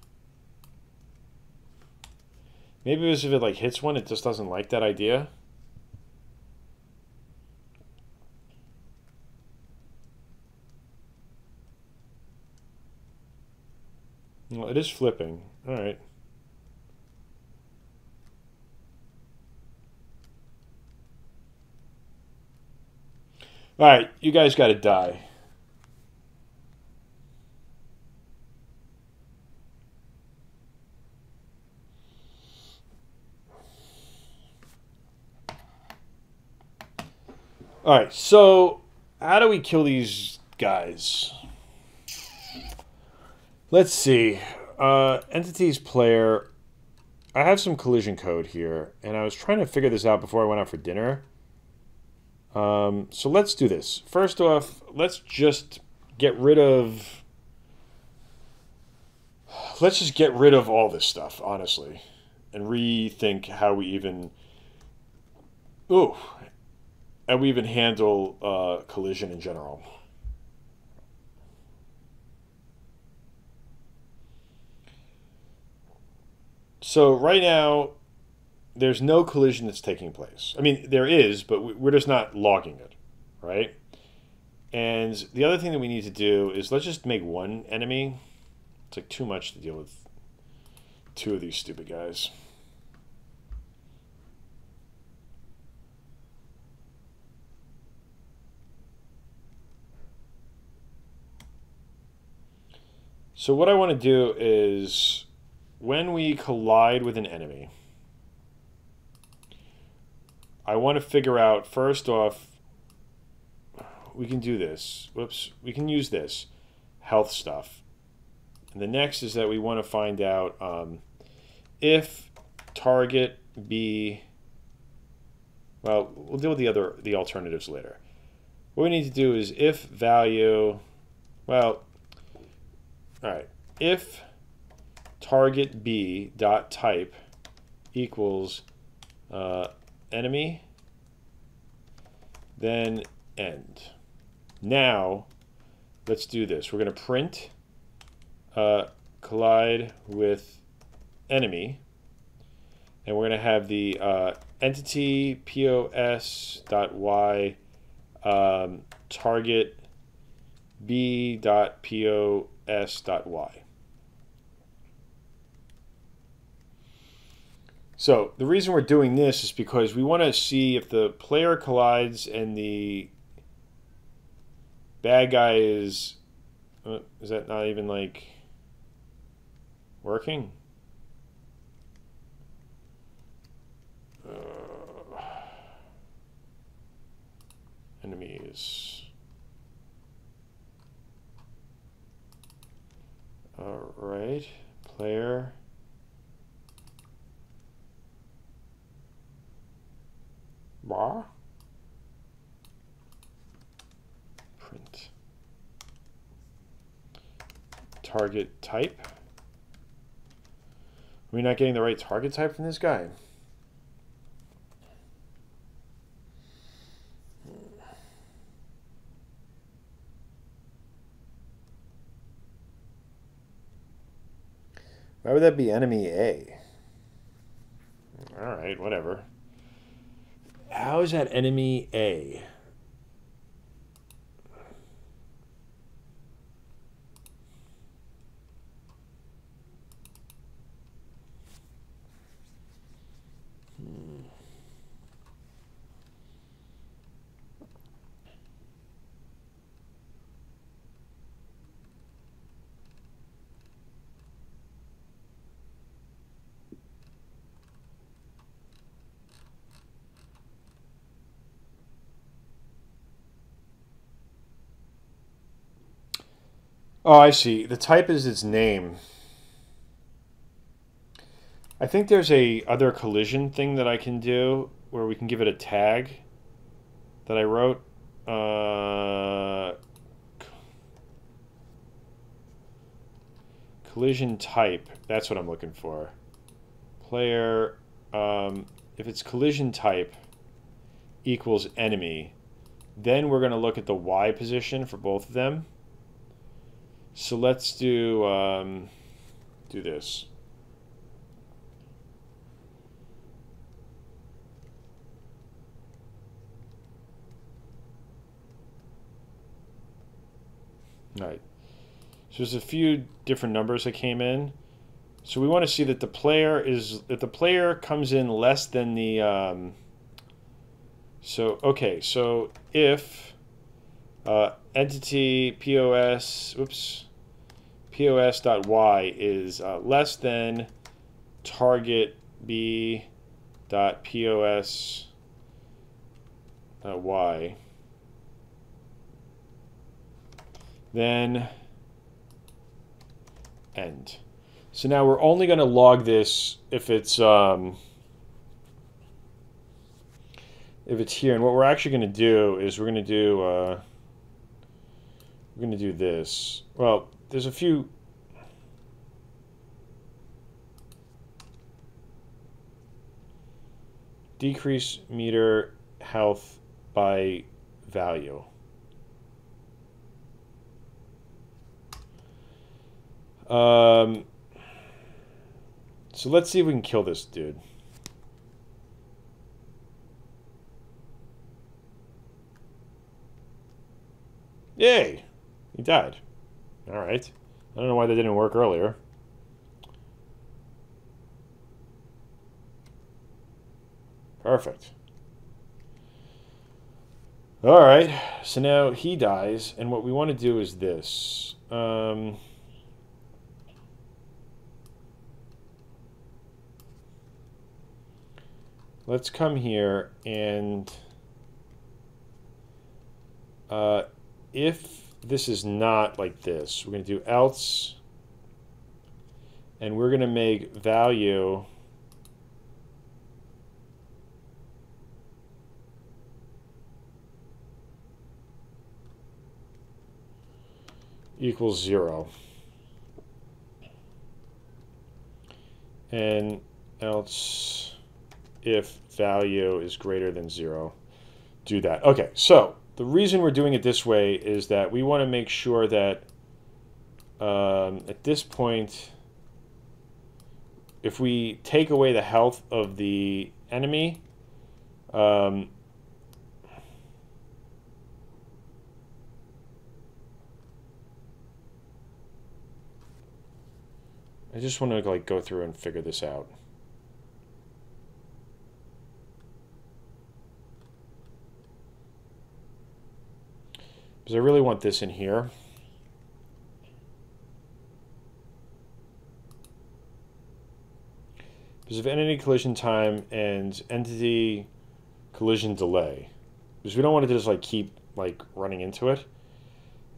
Maybe because if it like hits one, it just doesn't like that idea. Well, it is flipping. All right. All right, you guys got to die. All right, so how do we kill these guys? Let's see. Entities player. I have some collision code here, and I was trying to figure this out before I went out for dinner. So let's do this. First off, let's just get rid of... Let's just get rid of all this stuff, honestly, and rethink how we even... Ooh. And we even handle collision in general. So right now, there's no collision that's taking place. I mean, there is, but we're just not logging it, right? And the other thing that we need to do is let's just make one enemy. It's like too much to deal with two of these stupid guys. So what I want to do is when we collide with an enemy, I want to figure out, first off, we can do this. Whoops, we can use this health stuff. And the next is that we want to find out if target B, well, we'll deal with the alternatives later. What we need to do is if value, well, all right, if target B dot type equals enemy, then end. Now, let's do this. We're going to print collide with enemy, and we're going to have the entity pos.y target b.pos.y. So the reason we're doing this is because we want to see if the player collides and the bad guy is that not even like working? Enemies. All right, player. Bar. Print. Target type. Are we not getting the right target type from this guy? Why would that be enemy A? All right, whatever. How is that enemy A? Oh, I see. The type is its name. I think there's a other collision thing that I can do where we can give it a tag that I wrote. Collision type. That's what I'm looking for. Player. If it's collision type equals enemy, then we're going to look at the Y position for both of them. So let's do this. All right. So there's a few different numbers that came in. So we want to see that the player is, if the player comes in less than the, so if entity POS, POS.y is less than target B.POS.y, then end. So now we're only going to log this if it's here. And what we're actually going to do is we're going to do this. Well, there's a few. Decrease meter health by value. So let's see if we can kill this dude. Yay! He died. Alright. I don't know why that didn't work earlier. Perfect. Alright. So now he dies, and what we want to do is this. Let's come here and if this is not like this, we're going to do else, and we're going to make value equals 0. And else if value is greater than 0, do that. Okay, so the reason we're doing it this way is that we want to make sure that at this point, if we take away the health of the enemy, I just want to like go through and figure this out. Because I really want this in here. Because of entity collision time and entity collision delay. Because we don't want it to just like keep like running into it.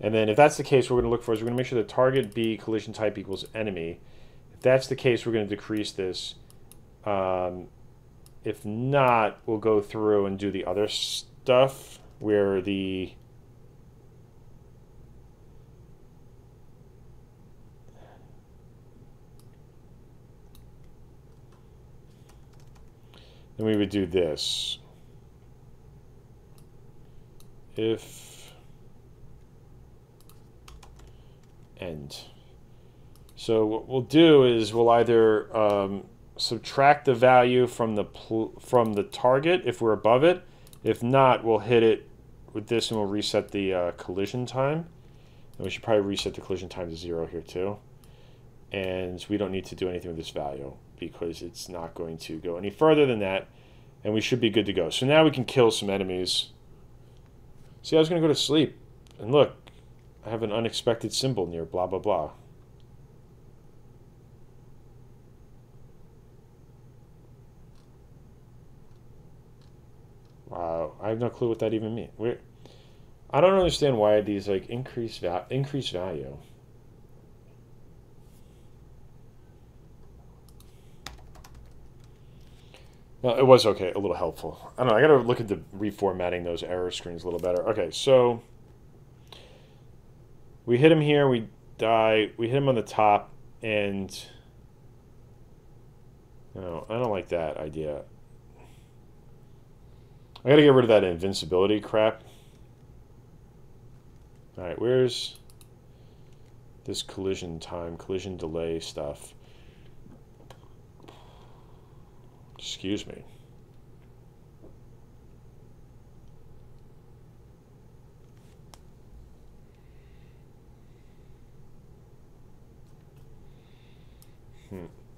And then if that's the case, what we're going to look for is we're going to make sure the target B collision type equals enemy. If that's the case, we're going to decrease this. If not, we'll go through and do the other stuff where the then we would do this. If end. So what we'll do is we'll either subtract the value from the target if we're above it. If not, we'll hit it with this and we'll reset the collision time. And we should probably reset the collision time to 0 here too. And we don't need to do anything with this value because it's not going to go any further than that. And we should be good to go. So now we can kill some enemies. See, I was going to go to sleep. And look, I have an unexpected symbol near blah, blah, blah. Wow, I have no clue what that even means. I don't understand why these like increase value. Well, it was okay, a little helpful. I don't know, I gotta look into reformatting those error screens a little better. Okay, so we hit him here, we die, we hit him on the top, and no, I don't like that idea. I gotta get rid of that invincibility crap. Alright, where's this collision time, collision delay stuff? Excuse me.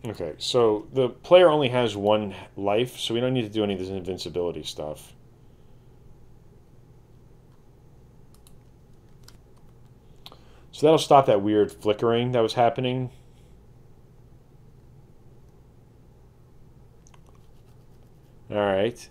Okay, so the player only has 1 life, so we don't need to do any of this invincibility stuff. So that'll stop that weird flickering that was happening. All right.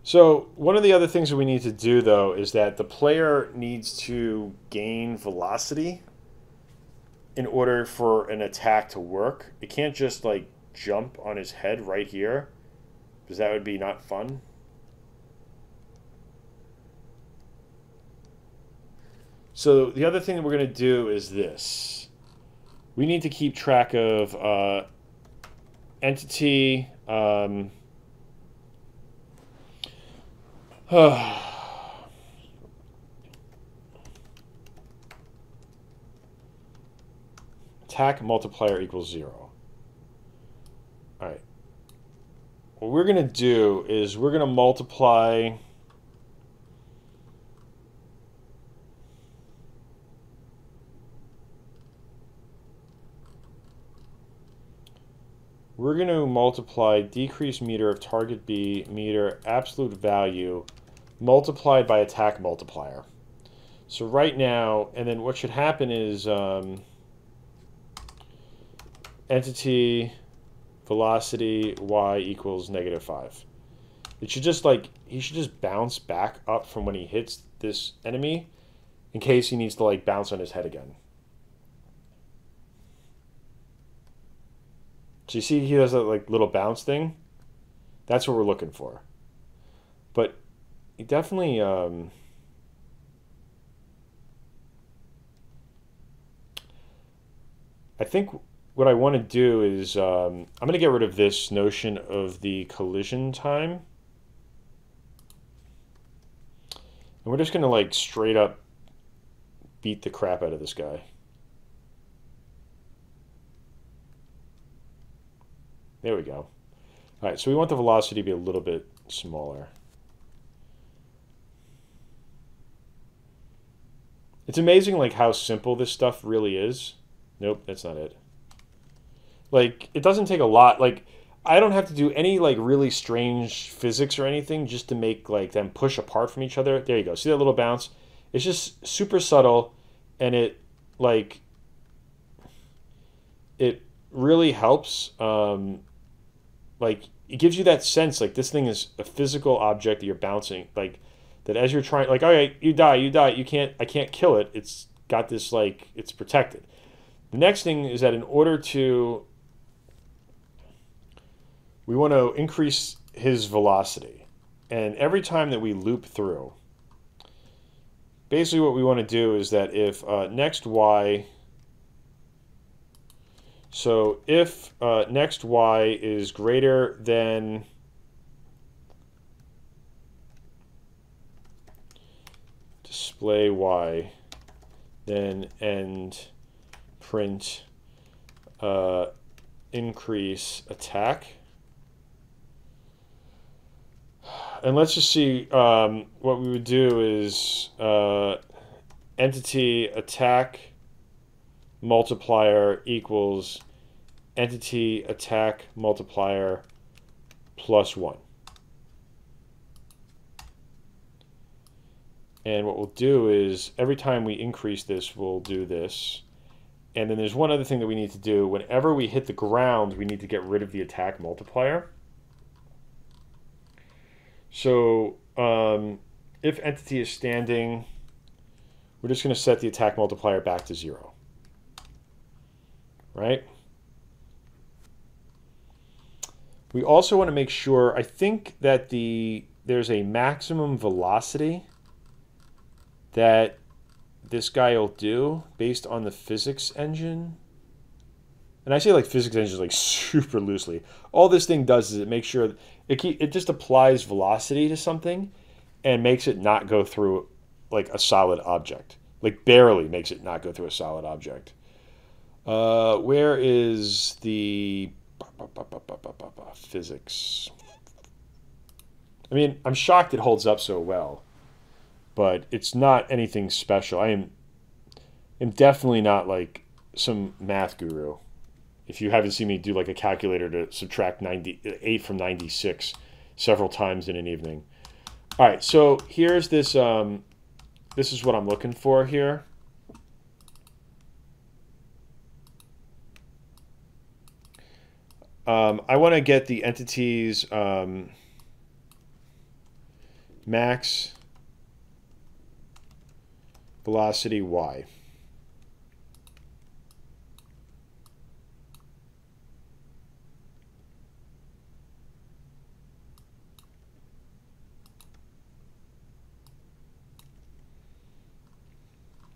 So one of the other things that we need to do, though, is that the player needs to gain velocity in order for an attack to work. It can't just, like, jump on his head right here, because that would be not fun. So the other thing that we're going to do is this. We need to keep track of entity... Attack multiplier equals 0. All right. What we're going to do is we're going to multiply decrease meter of target B meter absolute value multiplied by attack multiplier. So right now, and then what should happen is entity velocity y equals -5. It should just he should just bounce back up from when he hits this enemy in case he needs to bounce on his head again. So you see he does that little bounce thing? That's what we're looking for. But he definitely I think what I want to do is I'm going to get rid of this notion of the collision time. And we're just going to straight up beat the crap out of this guy. There we go. All right, so we want the velocity to be a little bit smaller. It's amazing how simple this stuff really is. Nope, that's not it. It doesn't take a lot. I don't have to do any really strange physics or anything just to make them push apart from each other. There you go. See that little bounce? It's just super subtle, and it really helps. It gives you that sense this thing is a physical object that you're bouncing. That as you're trying, all right, you die. I can't kill it. It's got this it's protected. The next thing is that in order to, we want to increase his velocity. And every time that we loop through, basically what we want to do is that if next y, so if next y is greater than display y, then end print increase attack. And let's just see what we would do is entity attack multiplier equals entity attack multiplier plus 1. And what we'll do is every time we increase this, we'll do this. And then there's one other thing that we need to do. Whenever we hit the ground, we need to get rid of the attack multiplier. So if entity is standing, we're just going to set the attack multiplier back to 0. Right? We also want to make sure, I think that there's a maximum velocity that this guy will do based on the physics engine. And I say physics engine super loosely. All this thing does is it makes sure it just applies velocity to something and makes it not go through a solid object. Barely makes it not go through a solid object. Where is the physics? I mean, I'm shocked it holds up so well, but it's not anything special. I am definitely not some math guru. If you haven't seen me do a calculator to subtract 8 from 96 several times in an evening. All right, so here's this. This is what I'm looking for here. I want to get the entity's max velocity y.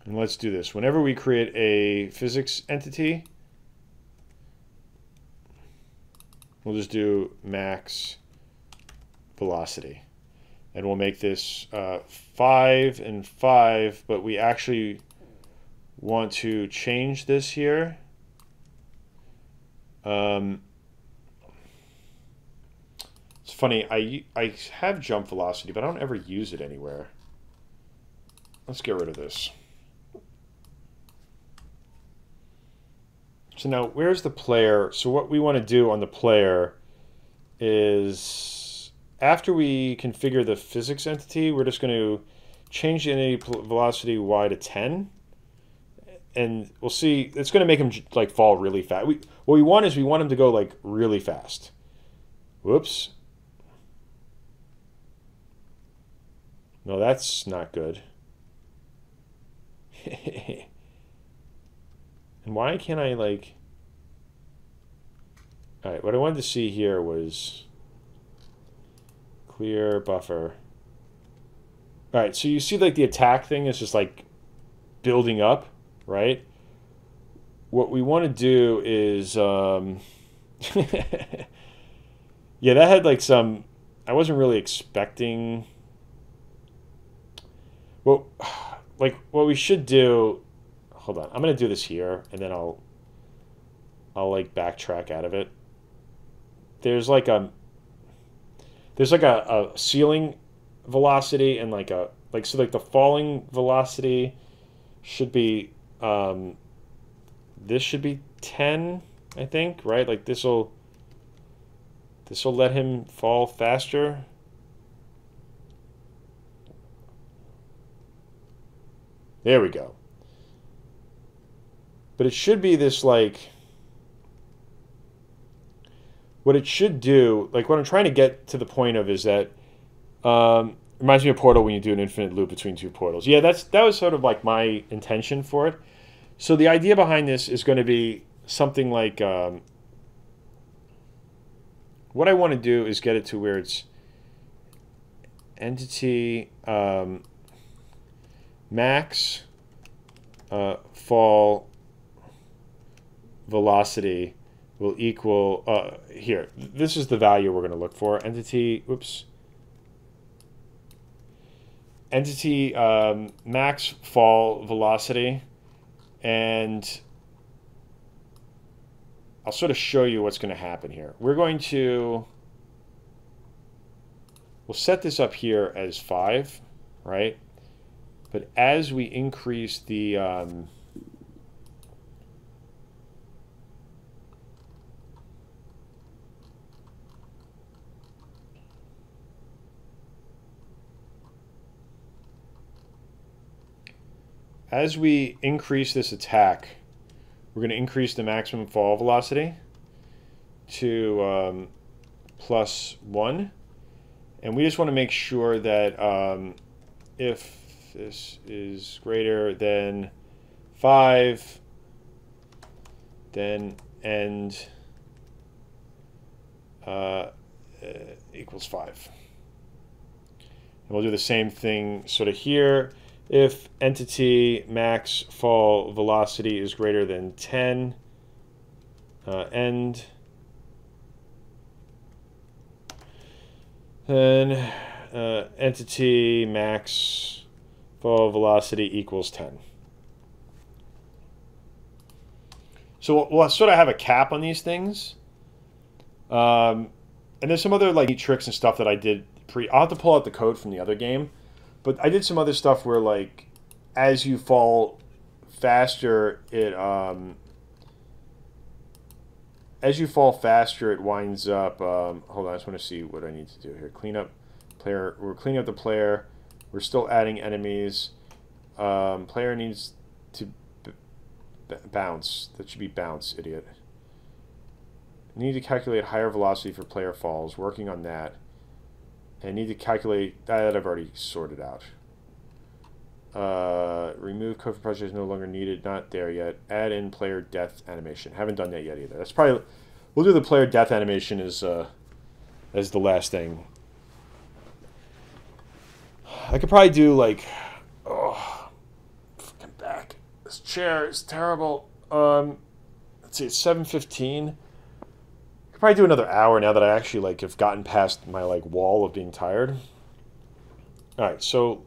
And let's do this. Whenever we create a physics entity, we'll just do max velocity. And we'll make this 5 and 5, but we actually want to change this here. It's funny, I have jump velocity, but I don't ever use it anywhere. Let's get rid of this. So now, where's the player? So what we want to do on the player is, after we configure the physics entity, we're just going to change the entity velocity y to 10. And we'll see, it's going to make him like fall really fast. What we want is we want him to go like really fast. Whoops. No, that's not good. And why can't I like... All right, what I wanted to see here was clear buffer. All right, so you see like the attack thing is just like building up, right? What we want to do is, yeah, that had like some, I wasn't really expecting. Well, like what we should do, hold on, I'm going to do this here and then I'll like backtrack out of it. There's like a ceiling velocity and like a, so like the falling velocity should be, this should be 10, I think, right? Like this'll let him fall faster. There we go. But it should be this like, what it should do, like what I'm trying to get to the point of is that, reminds me of Portal when you do an infinite loop between two portals. Yeah, that was sort of like my intention for it. So the idea behind this is going to be something like, what I want to do is get it to where it's entity max fall velocity will equal, here, this is the value we're going to look for. Entity, oops. Entity max fall velocity. And I'll sort of show you what's going to happen here. We'll set this up here as 5, right? But as we increase the, as we increase this attack, we're going to increase the maximum fall velocity to +1. And we just want to make sure that if this is greater than 5, then end equals 5. And we'll do the same thing sort of here. If entity max fall velocity is greater than 10, end, then entity max fall velocity equals 10. So we'll sort of have a cap on these things. And there's some other like tricks and stuff that I did I'll have to pull out the code from the other game. But I did some other stuff where, like, as you fall faster, it winds up. Hold on, I just want to see what I need to do here. Clean up player. We're cleaning up the player. We're still adding enemies. Player needs to bounce. That should be bounce, idiot. Need to calculate higher velocity for player falls. Working on that. I need to calculate that. I've already sorted out. Remove code for project is no longer needed. Not there yet. Add in player death animation. Haven't done that yet either. That's probably, we'll do the player death animation as the last thing. I could probably do like, oh, fucking back. This chair is terrible. Let's see, it's 7:15. Could probably do another hour now that I actually like have gotten past my like wall of being tired. All right, so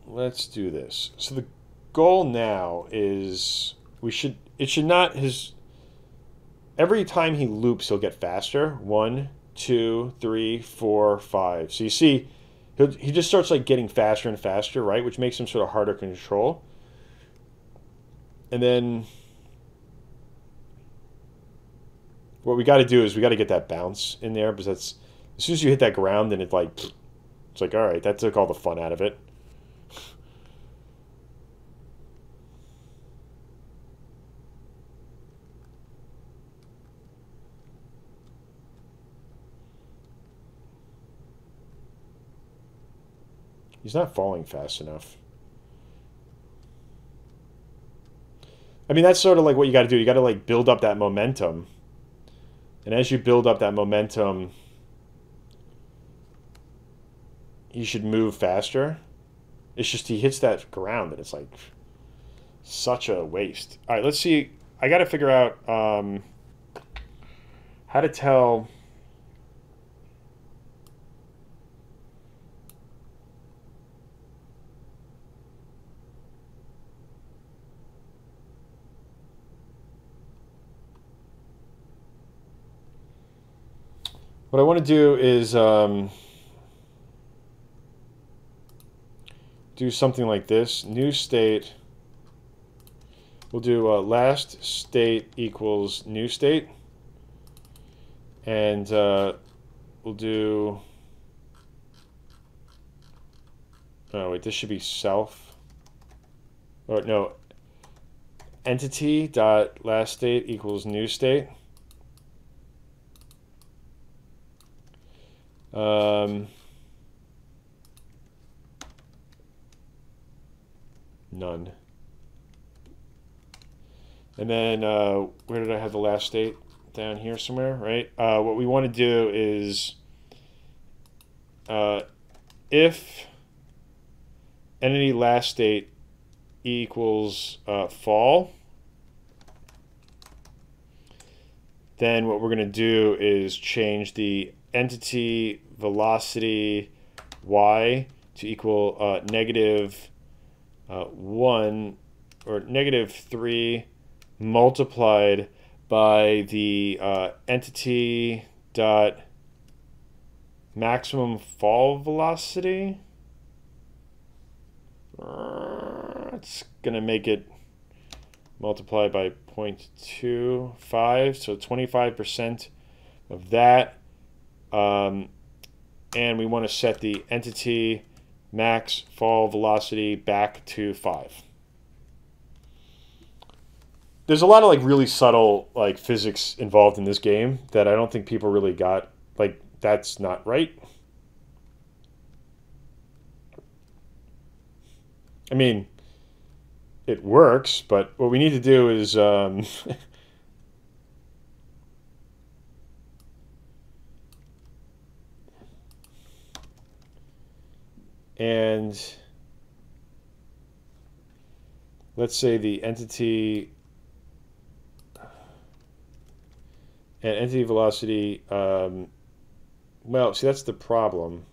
let's do this. So the goal now is it should not his every time he loops he'll get faster. 1, 2, 3, 4, 5. So you see he just starts like getting faster and faster, right? Which makes him sort of harder to control. And then what we got to do is we got to get that bounce in there, because that's as soon as you hit that ground, then it's like all right, that took all the fun out of it. He's not falling fast enough. I mean, that's sort of like what you got to do. You got to like build up that momentum. And as you build up that momentum, he should move faster. It's just he hits that ground and it's like such a waste. All right, let's see. I got to figure out how to tell. What I want to do is do something like this. New state. We'll do last state equals new state. And we'll do... Oh, wait, this should be self. Or no, entity dot last state equals new state. None. And then where did I have the last state? Down here somewhere, right? What we want to do is if entity last state equals fall, then what we're going to do is change the entity velocity y to equal negative 1 or negative 3 multiplied by the entity dot maximum fall velocity. It's going to make it multiplied by 0.25, so 25% of that. And we want to set the entity max fall velocity back to 5. There's a lot of like really subtle like physics involved in this game that I don't think people really got. Like, that's not right. I mean, it works, but what we need to do is and let's say the entity and entity velocity, well, see, that's the problem.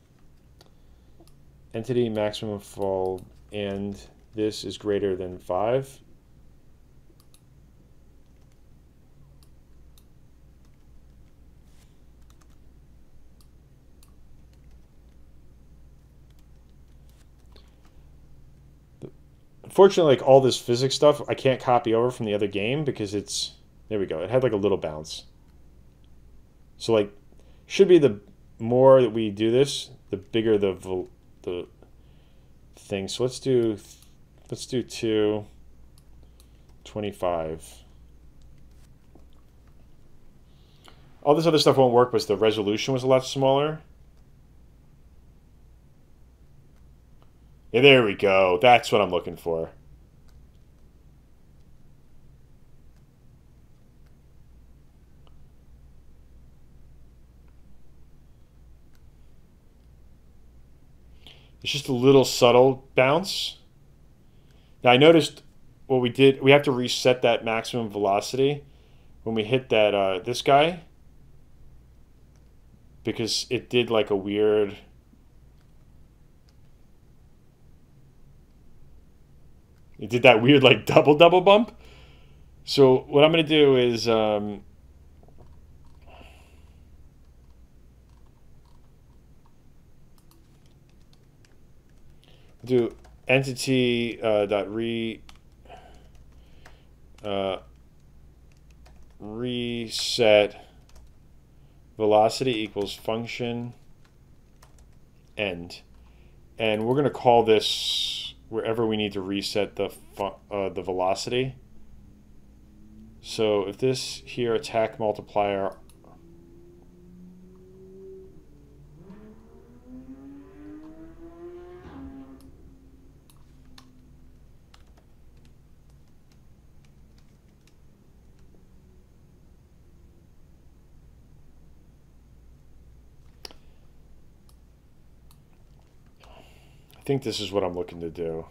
Entity maximum fall, and this is greater than 5. Unfortunately, like all this physics stuff, I can't copy over from the other game because it's, there we go. It had like a little bounce. So like, should be the more that we do this, the bigger the thing. So let's do 2, 25. All this other stuff won't work because the resolution was a lot smaller. Yeah, there we go. That's what I'm looking for. It's just a little subtle bounce. Now I noticed what we did, we have to reset that maximum velocity when we hit that this guy, because it did like a weird It did that weird like double bump. So what I'm going to do is do entity dot reset velocity equals function end, and we're going to call this wherever we need to reset the velocity. So if this here attack multiplier I think this is what I'm looking to do.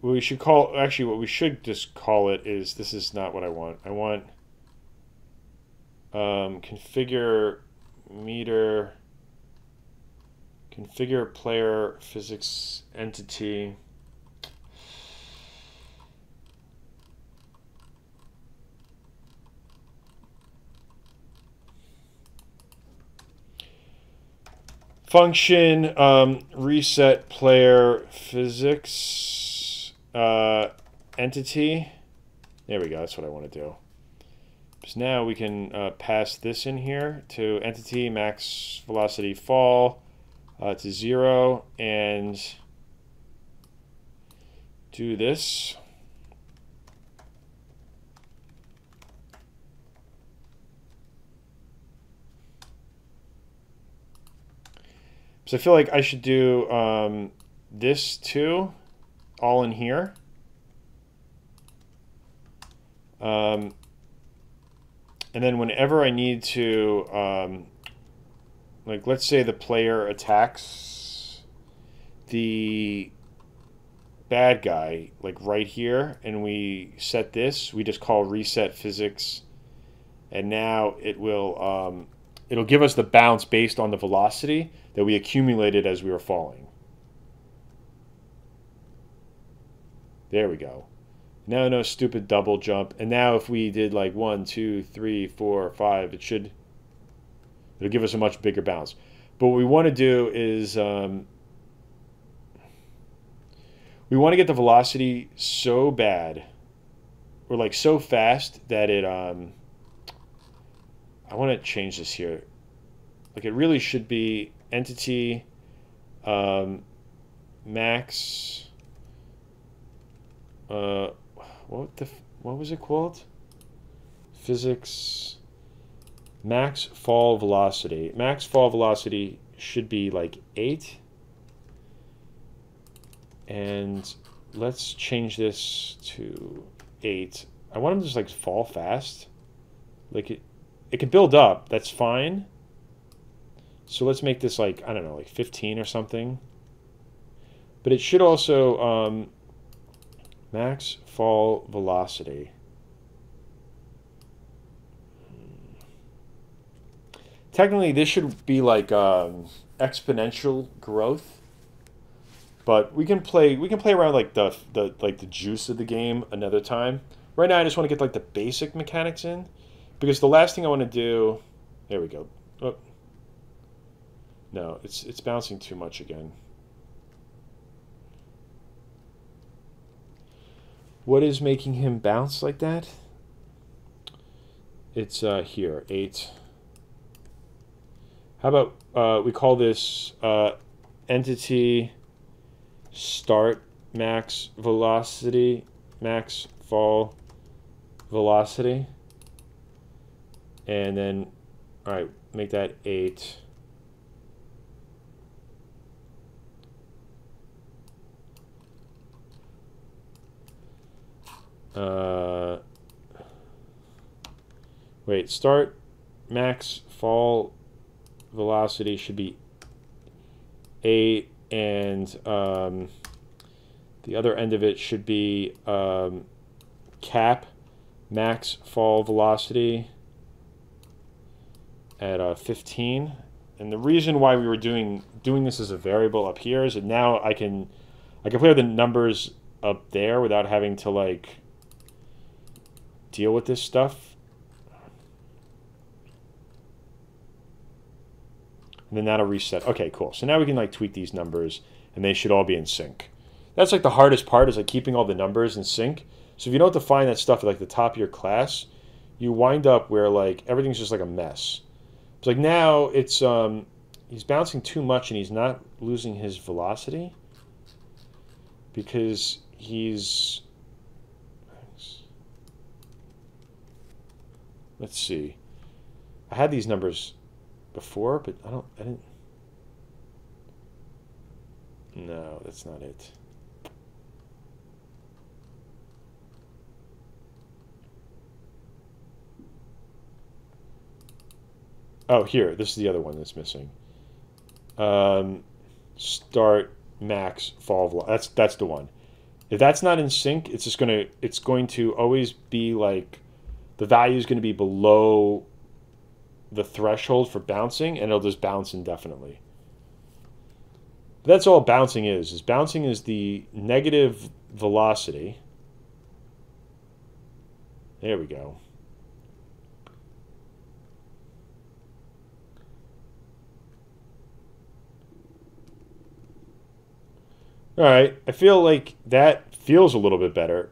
We should call, actually what we should just call it is, this is not what I want. I want configure meter, configure player physics entity. Function reset player physics entity. There we go. That's what I want to do. So now we can pass this in here to entity max velocity fall to 0 and do this. So I feel like I should do this too, all in here. And then whenever I need to, like let's say the player attacks the bad guy, like right here, and we set this, we just call reset physics, and now it will, it'll give us the bounce based on the velocity that we accumulated as we were falling. There we go. Now no stupid double jump. And now if we did like 1, 2, 3, 4, 5, it'll give us a much bigger bounce. But what we want to do is we want to get the velocity so bad, or like so fast that it I want to change this here. Like it really should be entity max what was it called? Physics max fall velocity. Max fall velocity should be like 8. And let's change this to 8. I want them to just like fall fast. Like it can build up, that's fine. So let's make this like, I don't know, like 15 or something. But it should also max fall velocity. Technically this should be like exponential growth. But we can play around like the juice of the game another time. Right now I just want to get like the basic mechanics in, because the last thing I want to do, there we go. Oh. No, it's bouncing too much again. What is making him bounce like that? It's here, 8. How about we call this entity start max velocity, max fall velocity, and then, all right, make that 8. Wait, start max fall velocity should be 8, and the other end of it should be cap max fall velocity at 15. And the reason why we were doing this as a variable up here is that now I can play with the numbers up there without having to like deal with this stuff. And then that'll reset. Okay, cool. So now we can like tweak these numbers and they should all be in sync. That's like the hardest part is like keeping all the numbers in sync. So if you don't define that stuff at like the top of your class, you wind up where like everything's just like a mess. It's like now it's he's bouncing too much and he's not losing his velocity because he's, let's see. I had these numbers before, but I didn't. No, that's not it. Oh, here. This is the other one that's missing. Start, max, fall velocity. That's the one. If that's not in sync, it's going to always be like the value is going to be below the threshold for bouncing, and it'll just bounce indefinitely. But that's all bouncing is. Bouncing is the negative velocity. There we go. All right, I feel like that feels a little bit better.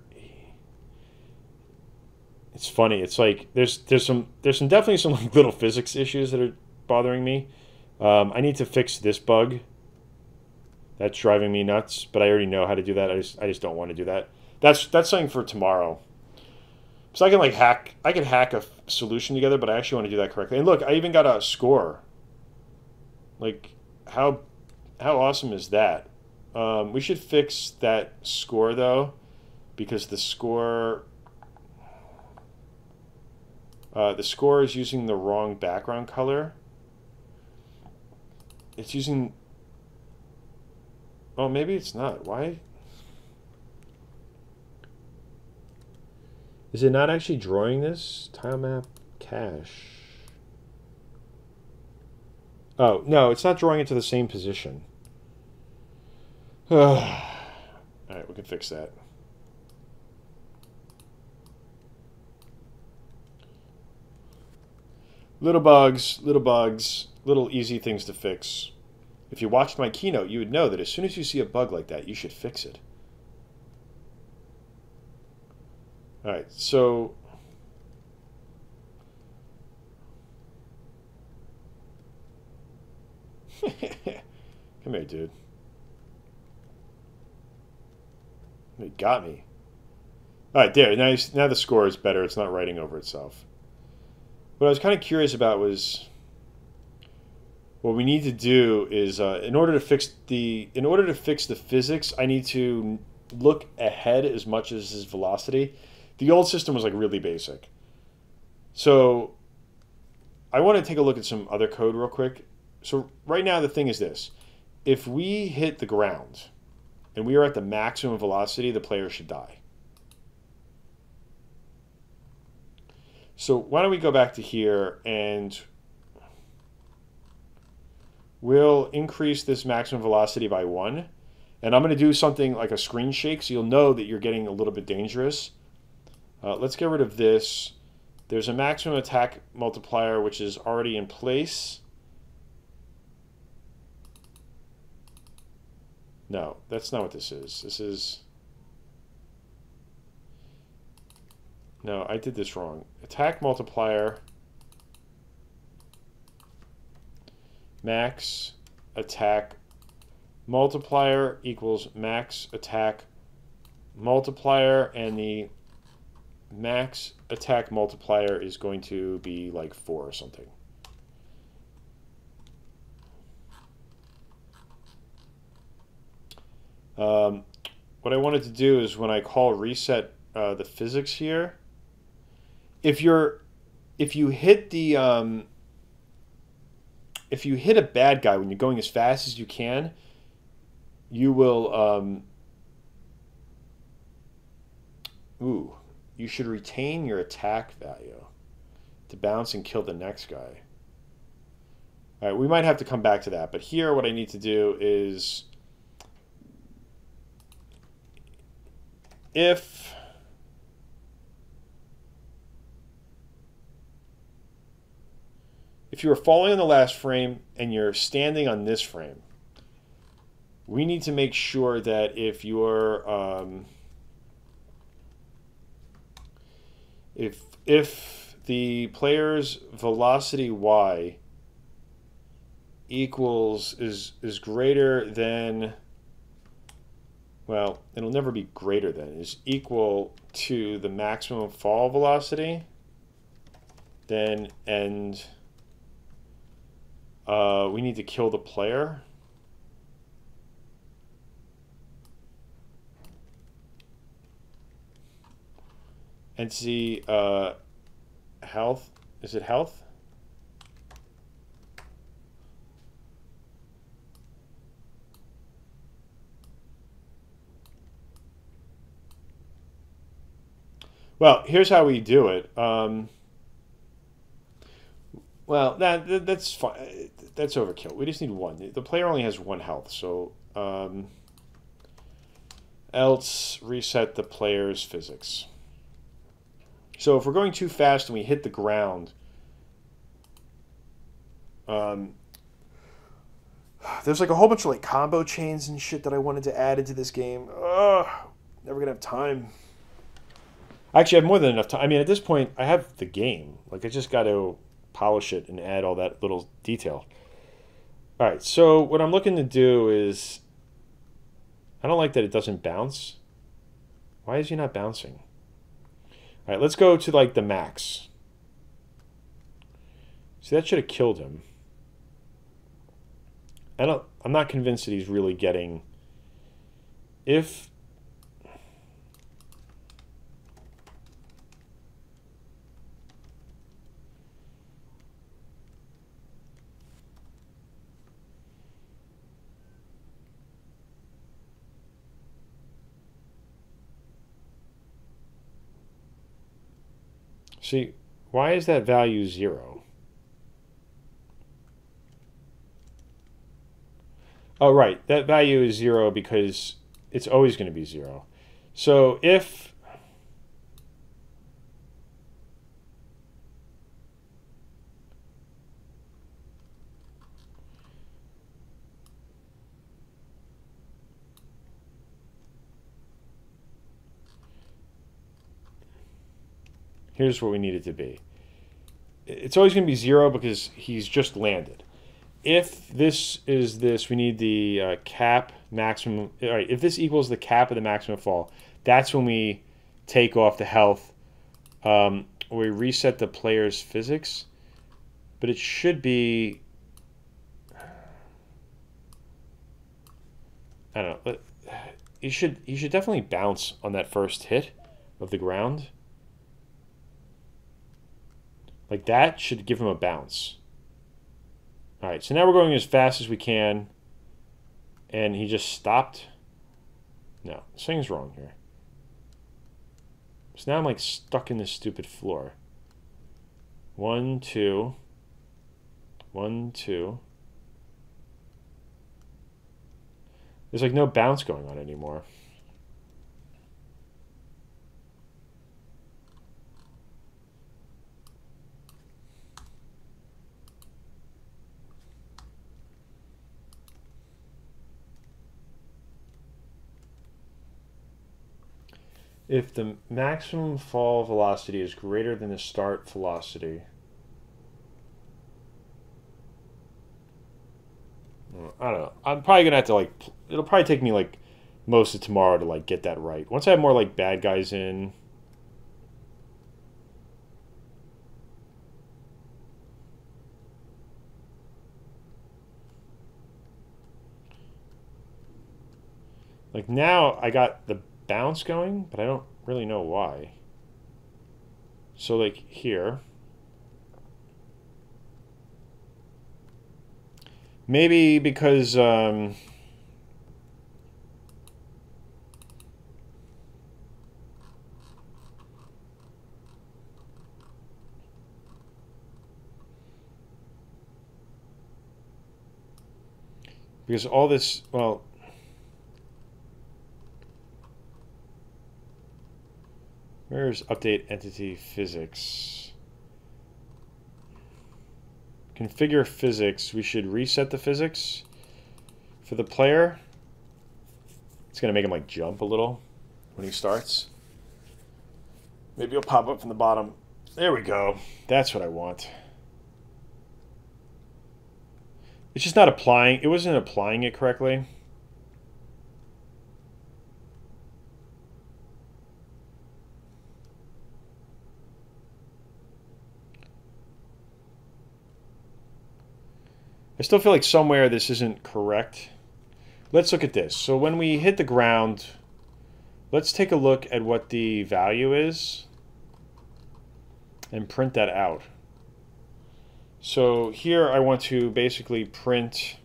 It's funny. It's like there's definitely some like little physics issues that are bothering me. I need to fix this bug. That's driving me nuts, but I already know how to do that. I just don't want to do that. That's something for tomorrow. So I can hack a solution together, but I actually want to do that correctly. And look, I even got a score. Like how awesome is that? We should fix that score though, because the score is using the wrong background color. It's using. Oh, maybe it's not. Why? Is it not actually drawing this? Tile map cache. Oh, no, it's not drawing it to the same position. Alright, we can fix that. Little bugs, little easy things to fix. If you watched my keynote, you would know that as soon as you see a bug like that, you should fix it. Alright, so come here, dude. It got me. Alright, there. Now the score is better. It's not writing over itself. What I was kind of curious about was what we need to do is in order to fix the physics, I need to look ahead as much as his velocity. The old system was like really basic. So I want to take a look at some other code real quick. So right now the thing is this. If we hit the ground and we are at the maximum velocity, the player should die. So why don't we go back to here and we'll increase this maximum velocity by 1. And I'm going to do something like a screen shake so you'll know that you're getting a little bit dangerous. Let's get rid of this. There's a maximum attack multiplier which is already in place. No, that's not what this is. This is... No, I did this wrong. Attack multiplier, max attack multiplier equals max attack multiplier, and the max attack multiplier is going to be like 4 or something. What I wanted to do is when I call reset the physics here, if you hit a bad guy when you're going as fast as you can, you will you should retain your attack value to bounce and kill the next guy. All right, we might have to come back to that, but here what I need to do is if you are falling on the last frame and you're standing on this frame, we need to make sure that if you're if the player's velocity y equals is greater than, well, it'll never be greater than, is equal to the maximum fall velocity, then we need to kill the player. And see health. Is it health? Well, here's how we do it. Well, that's fine. That's overkill. We just need one. The player only has one health, so else reset the player's physics. So if we're going too fast and we hit the ground, there's like a whole bunch of like combo chains and shit that I wanted to add into this game. Ugh, never gonna have time. Actually, I have more than enough time. I mean, at this point, I have the game. Like, I just got to polish it and add all that little detail. All right, so what I'm looking to do is, I don't like that it doesn't bounce. Why is he not bouncing? All right, let's go to like the max. See, that should have killed him. I'm not convinced that he's really getting. If see, why is that value 0? Oh, right. That value is 0 because it's always going to be 0. So if here's what we need it to be. It's always going to be 0 because he's just landed. If this is this, we need the cap maximum. All right, if this equals the cap of the maximum fall, that's when we take off the health. We reset the player's physics, but it should be. I don't know. He should definitely bounce on that first hit of the ground. Like that should give him a bounce. All right, so now we're going as fast as we can, and he just stopped. No, something's wrong here. So now I'm like stuck in this stupid floor. 1, 2. 1, 2. There's like no bounce going on anymore. If the maximum fall velocity is greater than the start velocity, I don't know. I'm probably gonna have to like. It'll probably take me like most of tomorrow to like get that right. Once I have more like bad guys in. Like now I got the bounce going, but I don't really know why. So like here, maybe because Because all this, well, where's update entity physics? Configure physics. We should reset the physics for the player. It's going to make him like jump a little when he starts. Maybe he'll pop up from the bottom. There we go. That's what I want. It's just not applying. It wasn't applying it correctly. I still feel like somewhere this isn't correct. Let's look at this. So when we hit the ground, let's take a look at what the value is and print that out. So here I want to basically print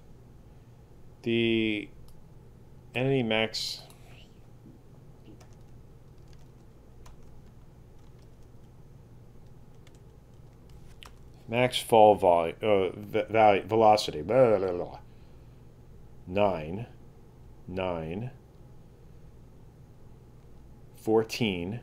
the entity max fall velocity, blah, blah, blah. 9, 14,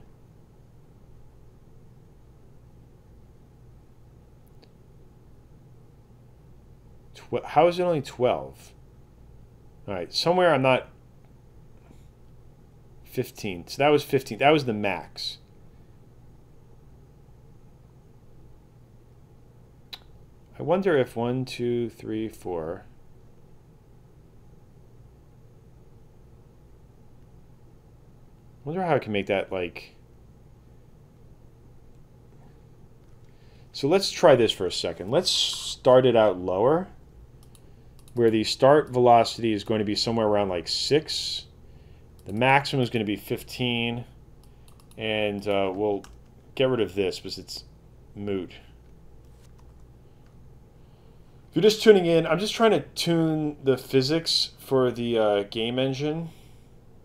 how is it only 12? All right, somewhere I'm not 15. So that was 15. That was the max. I wonder if 1, 2, 3, 4. I wonder how I can make that like. So let's try this for a second. Let's start it out lower, where the start velocity is going to be somewhere around like 6. The maximum is going to be 15. And we'll get rid of this because it's moot. If you're just tuning in, I'm just trying to tune the physics for the game engine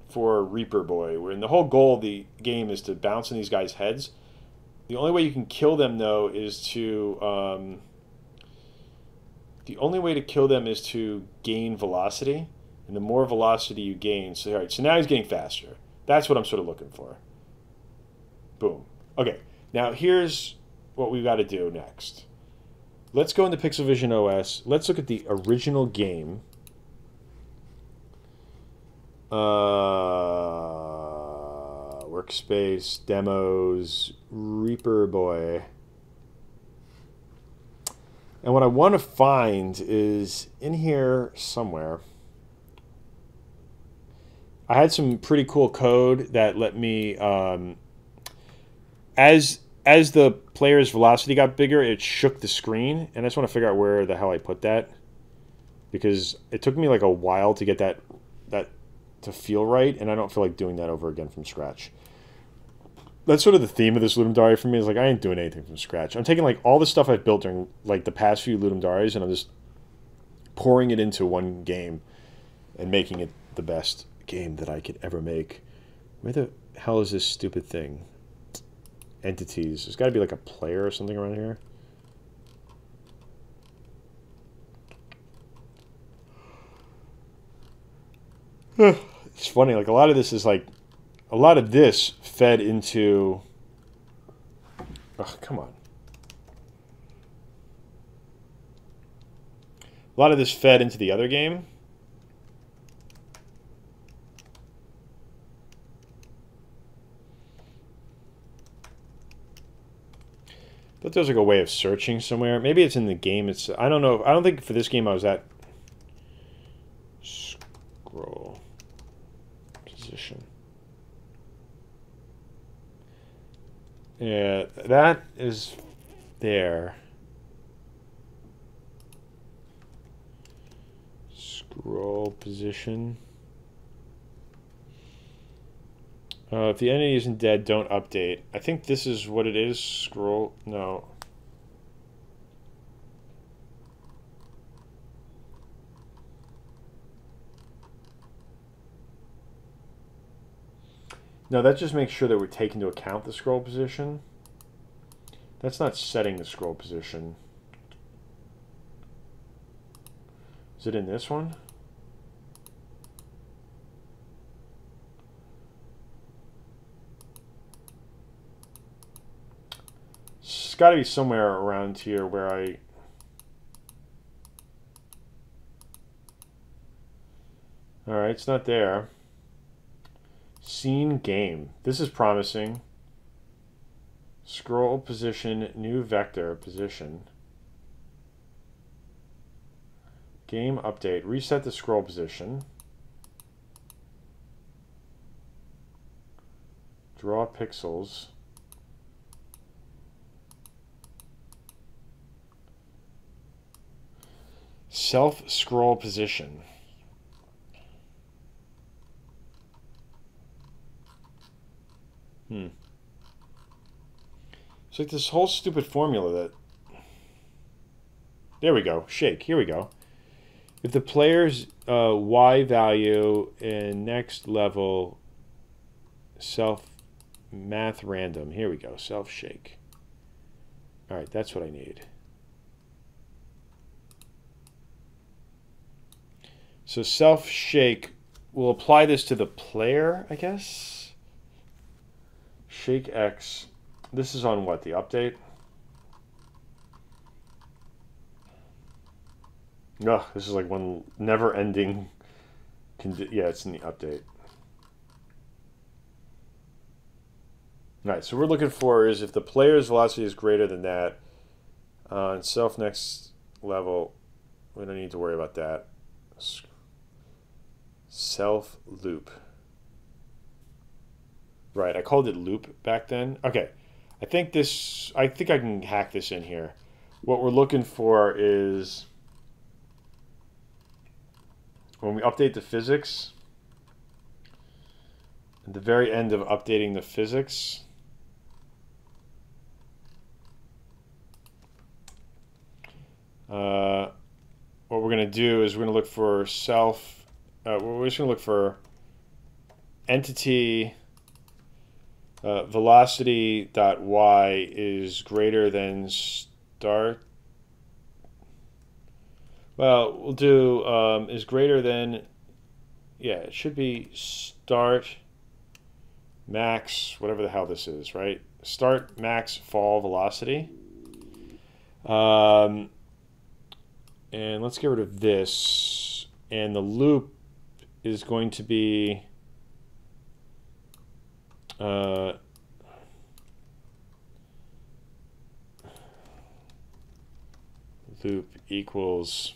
for Reaper Boy. And the whole goal of the game is to bounce in these guys' heads. The only way you can kill them, though, is to... the only way to kill them is to gain velocity. And the more velocity you gain... So, all right, so now he's getting faster. That's what I'm sort of looking for. Boom. Okay, now here's what we've got to do next. Let's go into Pixel Vision OS. Let's look at the original game. Workspace, demos, Reaper Boy. And what I want to find is in here somewhere. I had some pretty cool code that let me, as the player's velocity got bigger, it shook the screen, and I just want to figure out where the hell I put that, because it took me like a while to get that to feel right, and I don't feel like doing that over again from scratch. That's sort of the theme of this Ludum Dare for me, is like I ain't doing anything from scratch. I'm taking like all the stuff I've built during like the past few Ludum Dares, and I'm just pouring it into one game and making it the best game that I could ever make. Where the hell is this stupid thing? Entities. There's got to be like a player or something around here. It's funny, like a lot of this is like, a lot of this fed into, oh, come on. A lot of this fed into the other game. But there's like a way of searching somewhere. Maybe it's in the game. It's, I don't know. I don't think for this game I was at scroll position. Yeah, that is there. Scroll position. If the entity isn't dead, don't update. I think this is what it is. Scroll. No. No, that just makes sure that we take into account the scroll position. That's not setting the scroll position. Is it in this one? It's got to be somewhere around here where I... Alright, it's not there. Scene game. This is promising. Scroll position, new vector position. Game update. Reset the scroll position. Draw pixels. Self scroll position. It's like this whole stupid formula that... There we go. Shake. Here we go. If the player's Y value in next level self math random. Here we go. Self shake. All right, that's what I need. So self shake, we'll apply this to the player, I guess. Shake X. This is on what, the update? Ugh, this is like one never-ending... Yeah, it's in the update. Alright, so we're looking for is if the player's velocity is greater than that, on self next level, we don't need to worry about that. Self loop. Right, I called it loop back then. Okay. I think I can hack this in here. What we're looking for is when we update the physics, at the very end of updating the physics, what we're going to do is we're going to look for we're just going to look for entity velocity.y is greater than start. Well, we'll do is greater than, yeah, it should be start max, whatever the hell this is, right? Start max fall velocity. And let's get rid of this. And the loop is going to be loop equals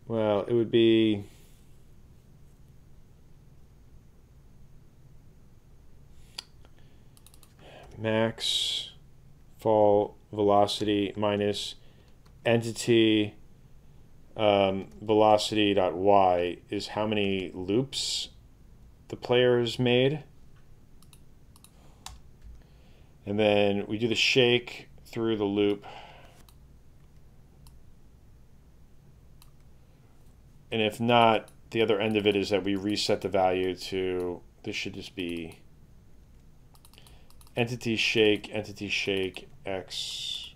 well, it would be max fall velocity minus entity velocity.y is how many loops the player has made. And then we do the shake through the loop. And if not, the other end of it is that we reset the value to, this should just be entity shake X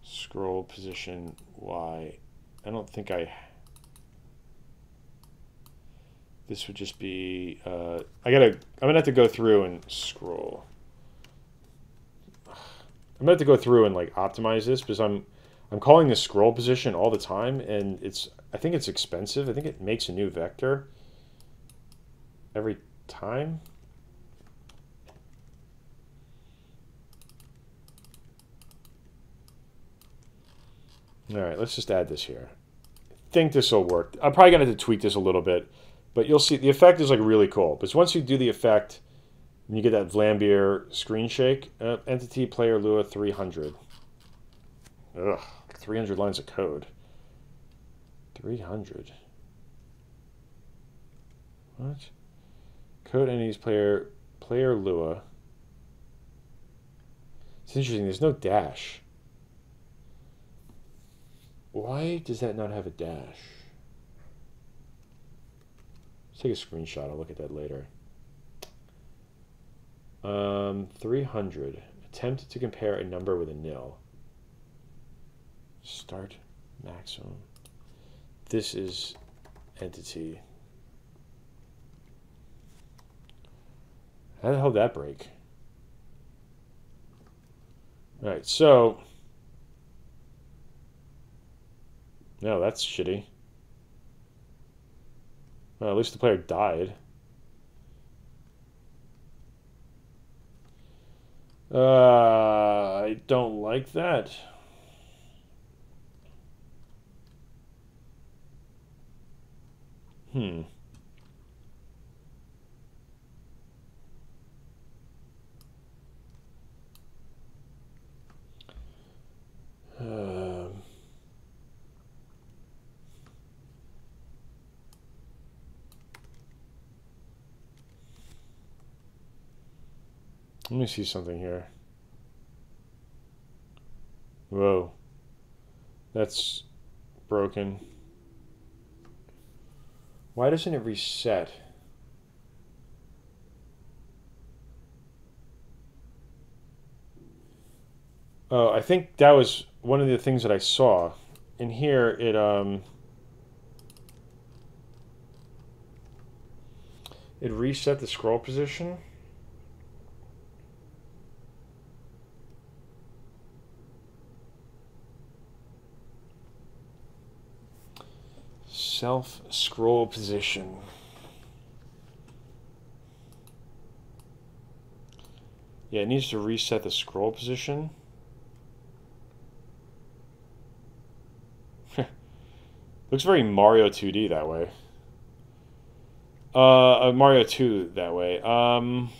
scroll position Y. I don't think this would just be, I'm gonna have to go through and scroll. I'm gonna have to go through and like optimize this because I'm calling this scroll position all the time, and I think it's expensive. I think it makes a new vector every time. All right, let's just add this here. I think this will work. I'm probably gonna have to tweak this a little bit, but you'll see the effect is like really cool. Because once you do the effect, and you get that Vlambeer screen shake, entity player Lua 300. Ugh, 300 lines of code. 300. What? Code entities player Lua. It's interesting. There's no dash. Why does that not have a dash? Let's take a screenshot. I'll look at that later. 300. Attempt to compare a number with a nil. Start maximum. This is entity. How the hell did that break? All right, so no, that's shitty. Well, at least the player died. I don't like that. Hmm. Um, Let me see something here. Whoa. That's broken. Why doesn't it reset? Oh, I think that was one of the things that I saw. In here, it reset the scroll position. Self scroll position. Yeah, it needs to reset the scroll position. Looks very Mario 2D that way. Mario 2 that way. I'm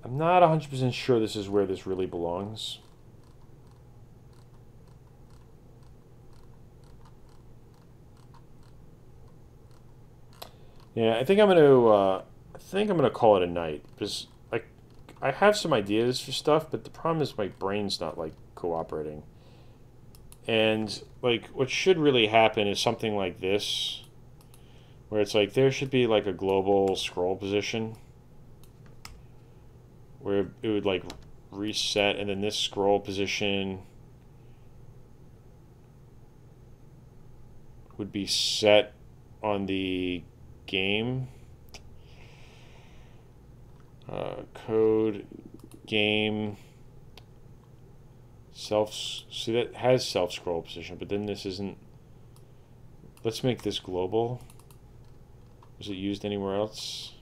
not 100% sure this is where this really belongs. Yeah, I think I'm gonna call it a night because I have some ideas for stuff, but the problem is my brain's not like cooperating. And like what should really happen is something like this, where it's like there should be like a global scroll position where it would like reset, and then this scroll position would be set on the game. Code game self. See, that has self scroll position, but then this isn't. Let's make this global. Is it used anywhere else?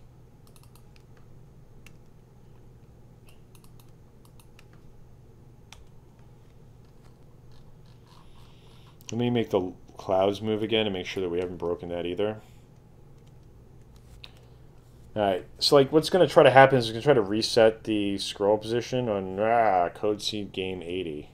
Let me make the clouds move again and make sure that we haven't broken that either. Alright, so like what's going to try to happen is it's going to try to reset the scroll position on code seed game 80.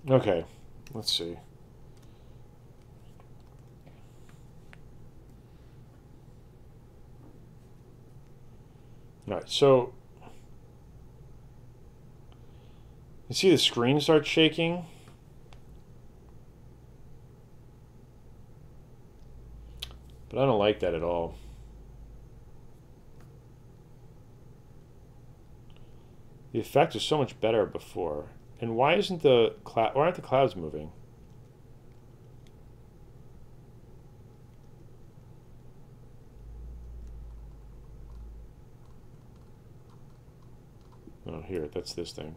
Okay, let's see. Alright, so you see the screen start shaking? But I don't like that at all. The effect was so much better before. And why isn't the cloud? Why aren't the clouds moving? Oh, here, that's this thing.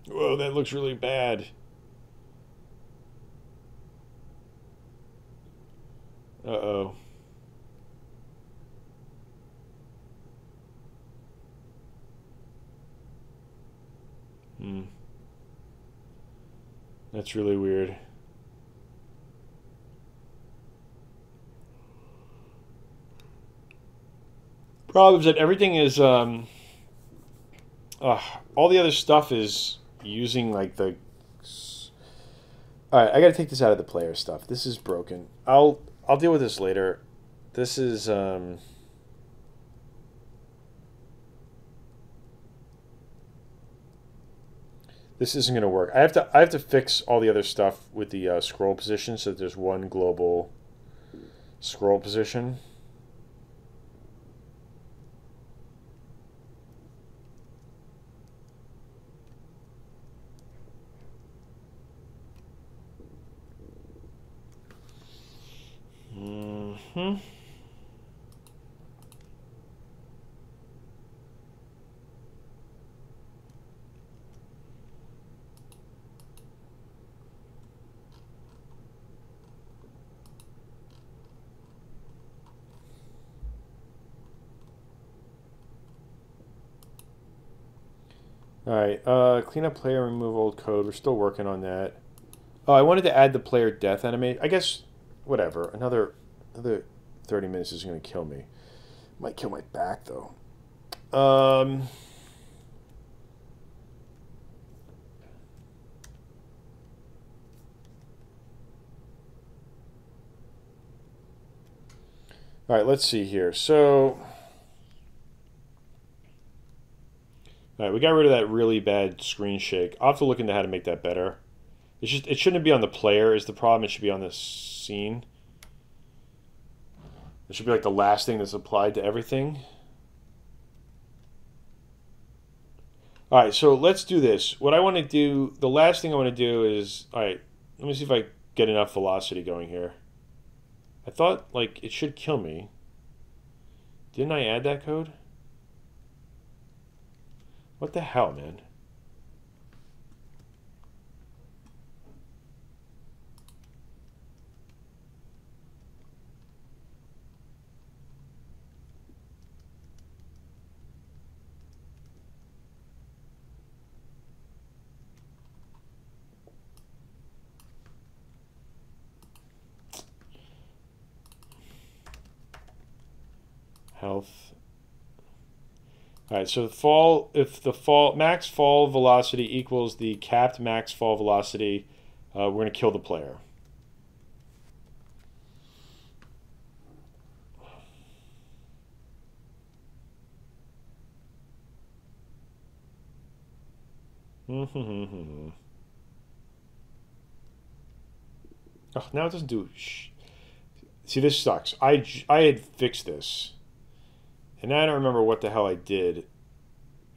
Whoa, that looks really bad. Uh-oh. That's really weird. Problem is that everything is all the other stuff is using like the. All right, I got to take this out of the player stuff. This is broken. I'll deal with this later. This is this isn't going to work. I have to fix all the other stuff with the scroll position so that there's one global scroll position. Mm-hmm. All right, clean up player, remove old code. We're still working on that. Oh, I wanted to add the player death animation. I guess, whatever. Another 30 minutes is going to kill me. Might kill my back, though. All right, let's see here. So, all right, we got rid of that really bad screen shake. I'll have to look into how to make that better. It shouldn't be on the player is the problem. It should be on the scene. It should be like the last thing that's applied to everything. All right, so let's do this. What I want to do, the last thing I want to do is, all right, let me see if I get enough velocity going here. I thought, like, it should kill me. Didn't I add that code? What the hell, man? Health. All right, so if the max fall velocity equals the capped max fall velocity, we're going to kill the player. Oh, now it doesn't do. See, this sucks. I had fixed this. And now I don't remember what the hell I did.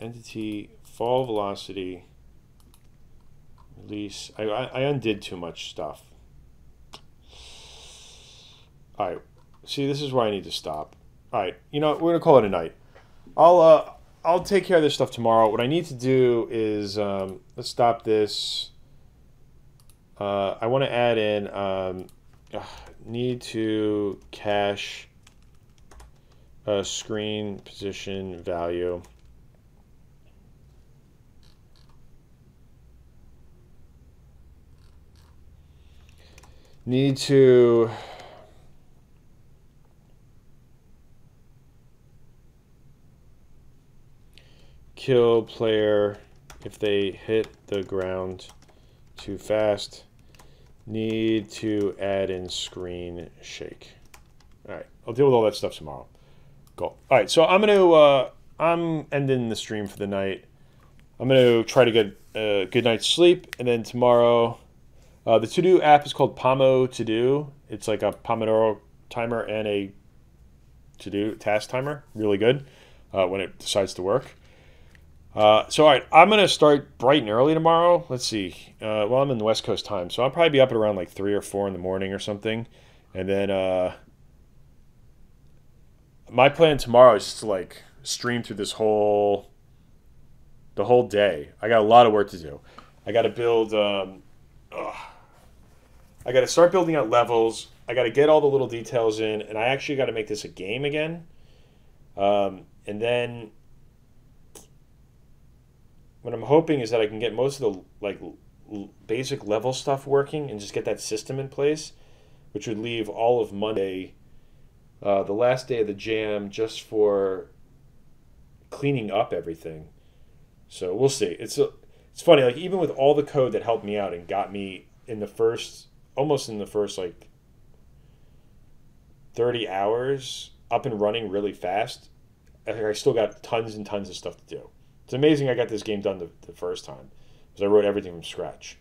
Entity, fall velocity, release. I undid too much stuff. All right. See, this is where I need to stop. All right. You know what? We're going to call it a night. I'll take care of this stuff tomorrow. What I need to do is, let's stop this. I want to add in, need to cache screen position value. Need to kill player if they hit the ground too fast. Need to add in screen shake. All right, I'll deal with all that stuff tomorrow. Cool. All right, so I'm ending the stream for the night. I'm gonna try to get a good night's sleep, and then tomorrow, the to-do app is called Pomo To Do. It's like a Pomodoro timer and a to-do task timer. Really good when it decides to work. So all right, I'm gonna start bright and early tomorrow. Let's see. Well, I'm in the West Coast time, so I'll probably be up at around like 3 or 4 in the morning or something, and then. My plan tomorrow is just to like stream through the whole day. I got a lot of work to do. I got to build. I got to start building out levels. I got to get all the little details in, and I actually got to make this a game again. And then what I'm hoping is that I can get most of the like basic level stuff working and just get that system in place, which would leave all of Monday. The last day of the jam just for cleaning up everything. So we'll see. It's funny, like even with all the code that helped me out and got me in the first, almost in the first like 30 hours up and running really fast, I still got tons and tons of stuff to do. It's amazing I got this game done the first time because I wrote everything from scratch.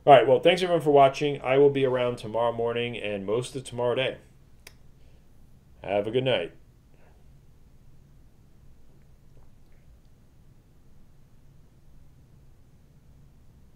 All right, well, thanks everyone for watching. I will be around tomorrow morning and most of tomorrow day. Have a good night.